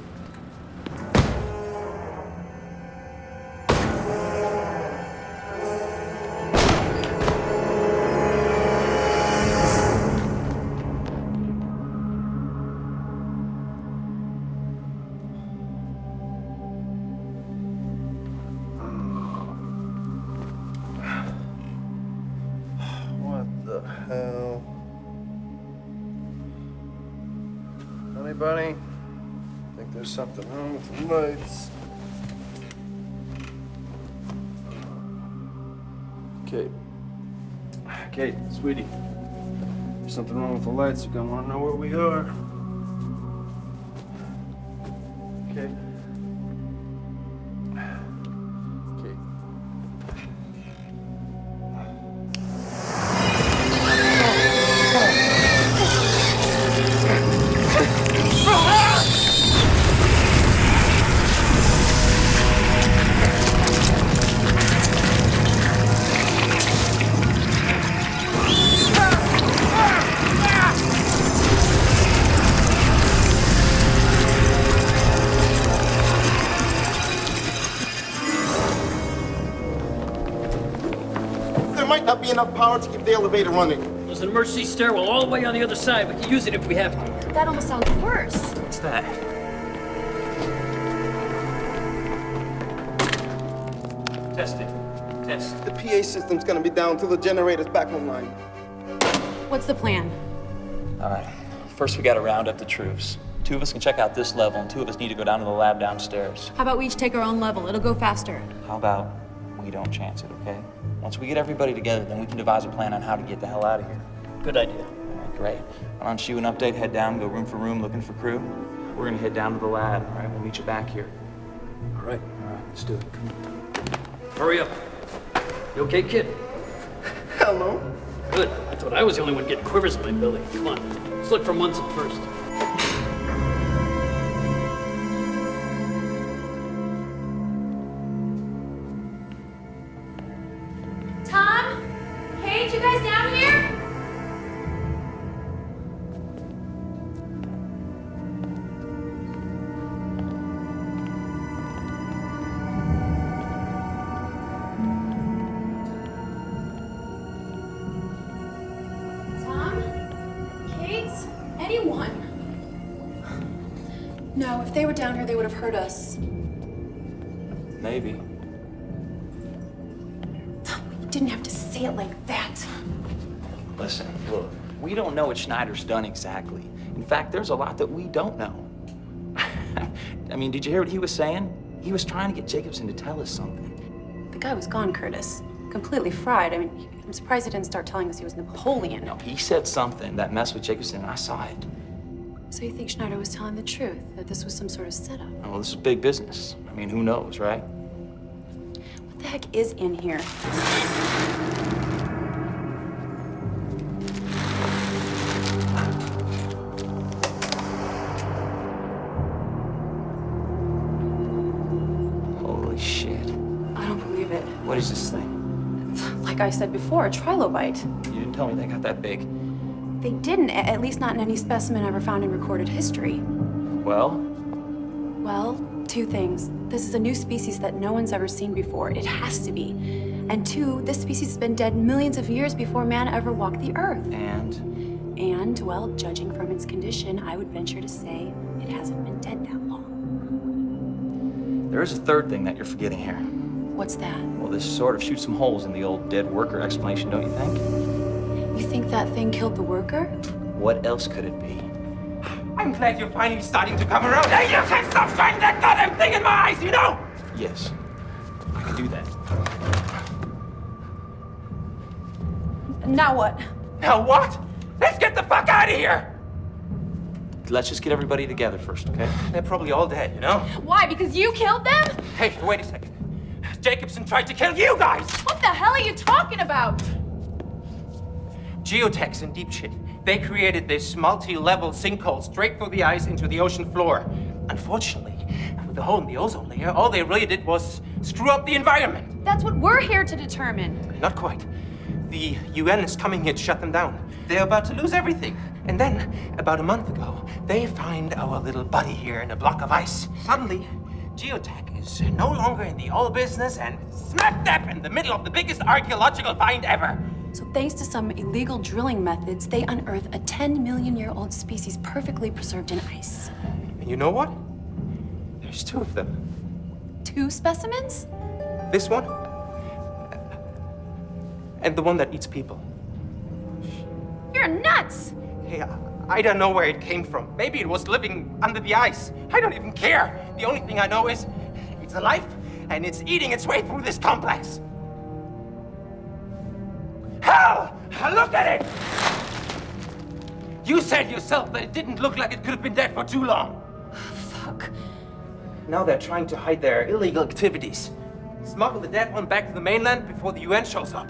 S3: Hell. Anybody? Think there's something wrong with the lights? Kate. Kate, sweetie. There's something wrong with the lights. You're gonna wanna know where we are. Kate.
S18: Might not be enough power to keep the elevator running.
S12: There's an emergency stairwell all the way on the other side. We can use it if we have to.
S7: That almost sounds worse.
S16: What's that? Test it. Test.
S18: The PA system's gonna be down till the generator's back online.
S7: What's the plan?
S16: All right. First, we gotta round up the troops. 2 of us can check out this level, and 2 of us need to go down to the lab downstairs.
S7: How about we each take our own level? It'll go faster.
S16: How about we don't chance it, okay? Once we get everybody together, then we can devise a plan on how to get the hell out of here.
S12: Good idea.
S16: All right, great. Why don't you an update, head down, go room for room looking for crew. We're gonna head down to the lab, all right? We'll meet you back here.
S12: All right.
S16: All right, let's do it. Come on.
S12: Hurry up. You okay, kid?
S18: Hell no.
S12: Good. I thought I was the only one getting quivers in my belly. Come on. Let's look for Munson first.
S7: Tom? Paige, you guys down here? Tom? Kate? Anyone? No, if they were down here, they would have heard us.
S16: Maybe.
S7: You didn't have to say it like that.
S16: Listen, look, we don't know what Schneider's done exactly. In fact, there's a lot that we don't know. I mean, did you hear what he was saying? He was trying to get Jacobson to tell us something.
S7: The guy was gone, Curtis. Completely fried. I mean, I'm surprised he didn't start telling us he was Napoleon.
S16: No, he said something that messed with Jacobson, and I saw it.
S7: So you think Schneider was telling the truth? That this was some sort of setup?
S16: Oh, well, this is big business. I mean, who knows, right?
S7: What the heck is in here?
S16: is this thing?
S7: Like I said before, a trilobite.
S16: You didn't tell me they got that big.
S7: They didn't, at least not in any specimen ever found in recorded history.
S16: Well?
S7: Well, two things. This is a new species that no one's ever seen before. It has to be. And two, this species has been dead millions of years before man ever walked the earth. And, well, judging from its condition, I would venture to say it hasn't been dead that long.
S16: There is a third thing that you're forgetting here.
S7: What's that?
S16: Well, this sort of shoots some holes in the old dead worker explanation, don't you think?
S7: You think that thing killed the worker?
S16: What else could it be?
S4: I'm glad you're finally starting to come around. Hey, you can't stop shining that goddamn thing in my eyes, you know?
S16: Yes, I can do that.
S7: Now what?
S4: Now what? Let's get the fuck out of here!
S16: Let's just get everybody together first, okay?
S4: They're probably all dead, you know?
S7: Why? Because you killed them?
S4: Hey, wait a second. Jacobson tried to kill you guys!
S7: What the hell are you talking about?
S4: Geotechs in deep shit. They created this multi-level sinkhole straight through the ice into the ocean floor. Unfortunately, with the hole in the ozone layer, all they really did was screw up the environment.
S7: That's what we're here to determine.
S4: Not quite. The UN is coming here to shut them down. They're about to lose everything. And then, about a month ago, they find our little buddy here in a block of ice. Suddenly, Geotech is no longer in the oil business and smack dab in the middle of the biggest archaeological find ever.
S7: So thanks to some illegal drilling methods, they unearth a 10-million-year-old species perfectly preserved in ice.
S4: And you know what? There's two of them.
S7: 2 specimens?
S4: This one, and the one that eats people.
S7: You're nuts!
S4: Hey, I don't know where it came from. Maybe it was living under the ice. I don't even care. The only thing I know is it's alive, and it's eating its way through this complex. Hell! Look at it! You said yourself that it didn't look like it could have been dead for too long.
S7: Fuck.
S4: Now they're trying to hide their illegal activities. Smuggle the dead one back to the mainland before the UN shows up.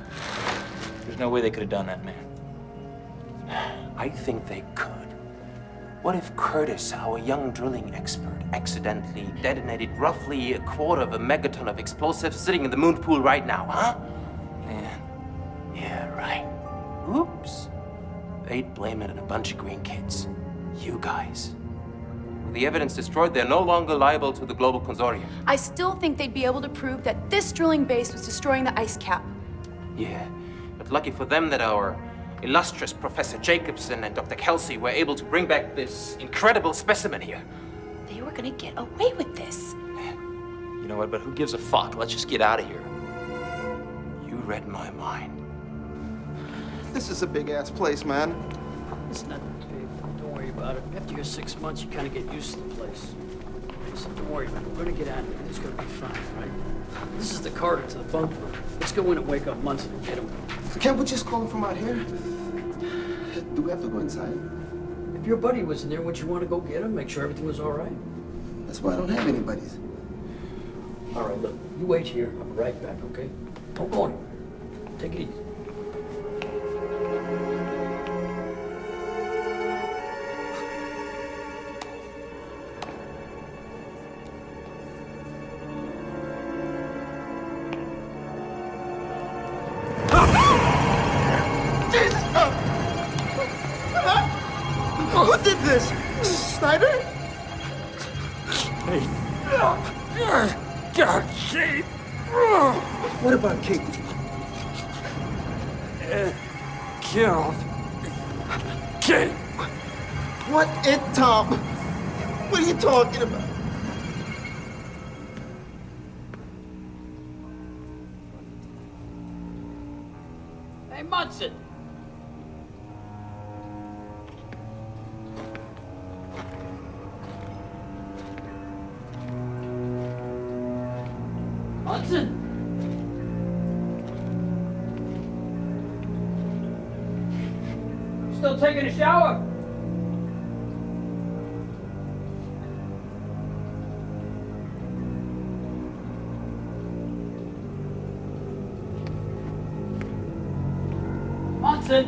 S16: There's no way they could have done that, man.
S4: I think they could. What if Curtis, our young drilling expert, accidentally detonated roughly a quarter of a megaton of explosives sitting in the moon pool right now, huh?
S16: Man.
S4: Yeah, right. Oops. They'd blame it on a bunch of green kids. You guys. With the evidence destroyed, they're no longer liable to the global consortium.
S7: I still think they'd be able to prove that this drilling base was destroying the ice cap.
S4: Yeah, but lucky for them that our illustrious Professor Jacobson and Dr. Kelsey were able to bring back this incredible specimen here.
S7: They were gonna get away with this.
S16: You know what, but who gives a fuck? Let's just get out of here.
S4: You read my mind.
S18: This is a big-ass place, man.
S12: It's not big. Don't worry about it. After your 6 months, you kind of get used to the place. Listen, don't worry, man. We're gonna get out of here. It's gonna be fine, right? This is the corridor to the bunk room. Let's go in and wake up Munson and get him.
S18: Can't we just call him from out here? Do we have to go inside?
S12: If your buddy was in there, would you want to go get him? Make sure everything was all right?
S18: That's why I don't have anybody's.
S12: All right, look. You wait here. I'll be right back, okay? Don't go anywhere. Take it easy.
S18: Who did this? Snyder?
S19: Hey. God, Kate.
S18: What about Kate?
S19: Killed. Kate.
S18: What it, Tom? What are you talking about?
S12: Hey, Munson! Munson! Still taking a shower? Munson!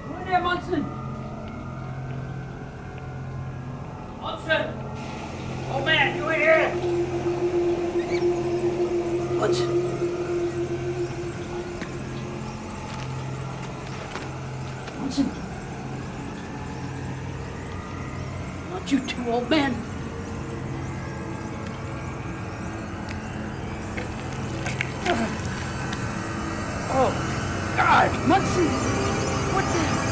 S12: You in there, Munson? Munson! Oh man, you in here? Munson? Not you two, old man. Oh, God! Munson! What the...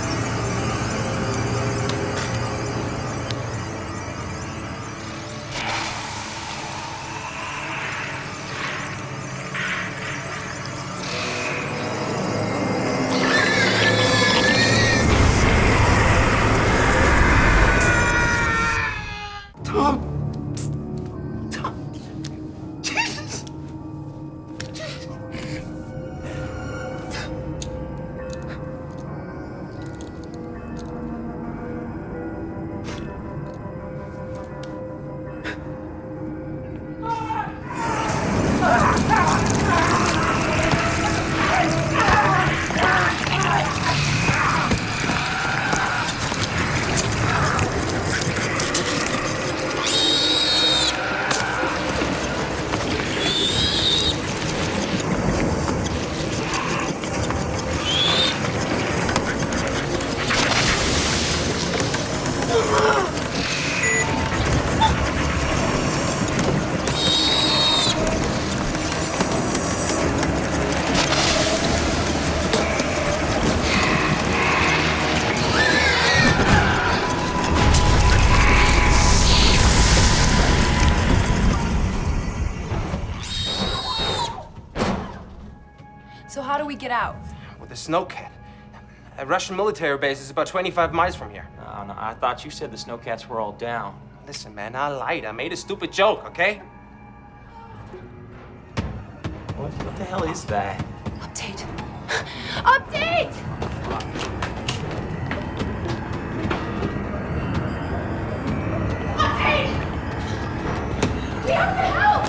S15: So how do we get out?
S4: With the snowcat. A Russian military base is about 25 miles from here.
S16: No, I thought you said the snowcats were all down.
S4: Listen, man, I lied. I made a stupid joke, okay?
S16: What the hell is that?
S15: Update. Update! Update! We have to help!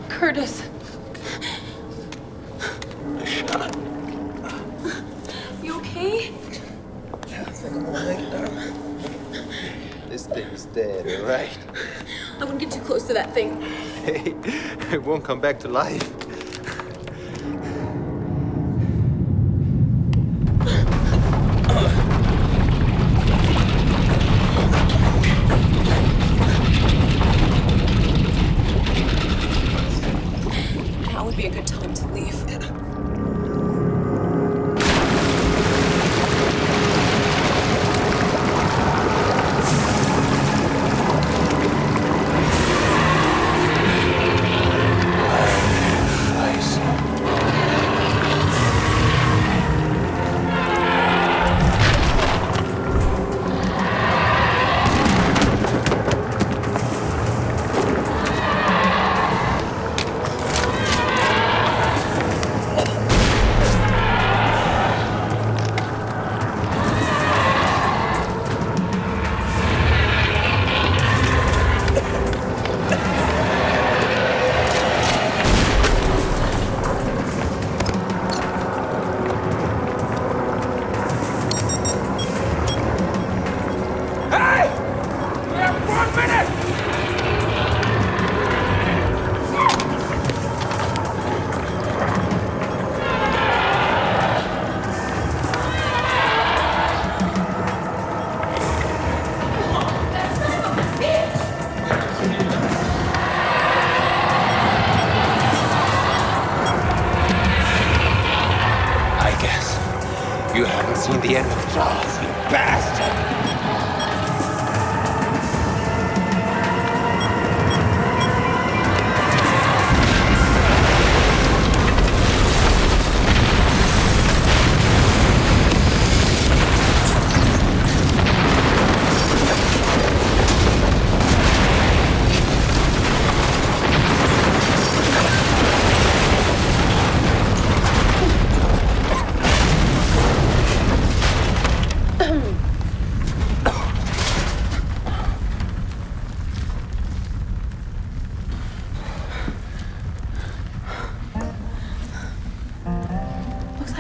S7: Curtis.
S18: Shot.
S7: You okay?
S18: Yeah, I think I'm all right, darling. This thing's dead, all right?
S7: I wouldn't get too close to that thing.
S18: Hey, it won't come back to life.
S7: Now would be a good time to leave.
S20: guess you haven't seen the end of Jaws, you bastard!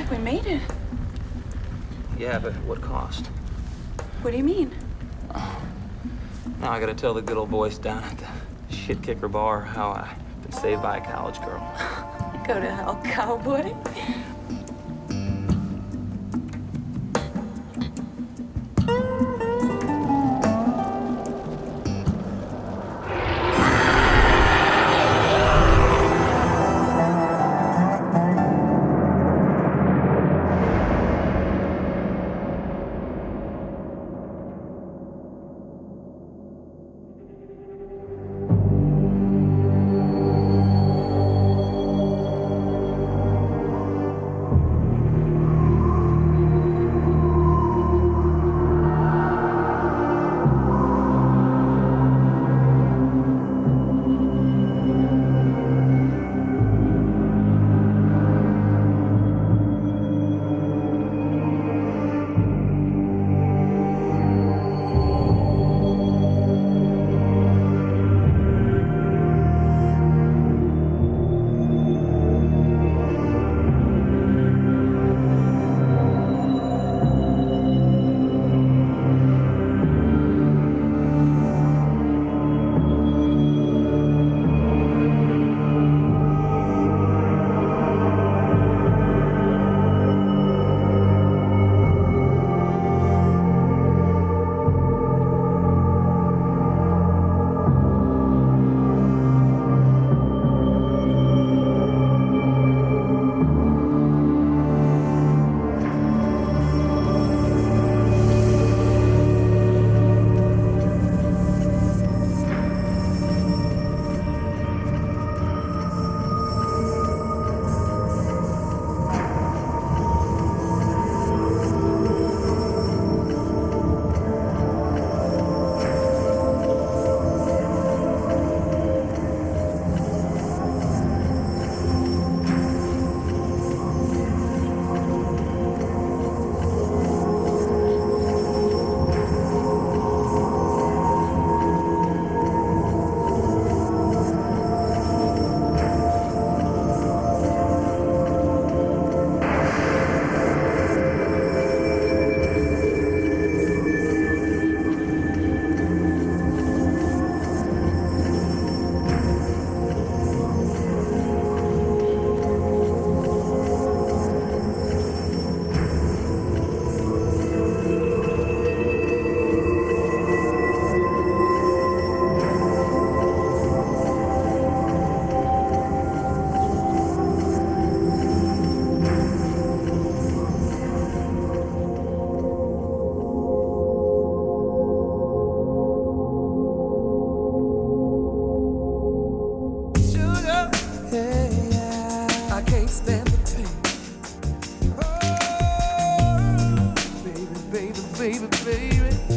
S7: We made it.
S16: Yeah, but at what cost?
S7: What do you mean?
S16: Now I gotta tell the good old boys down at the shit kicker bar how I've been saved by a college girl.
S7: Go to hell, cowboy.
S21: Baby, baby, baby.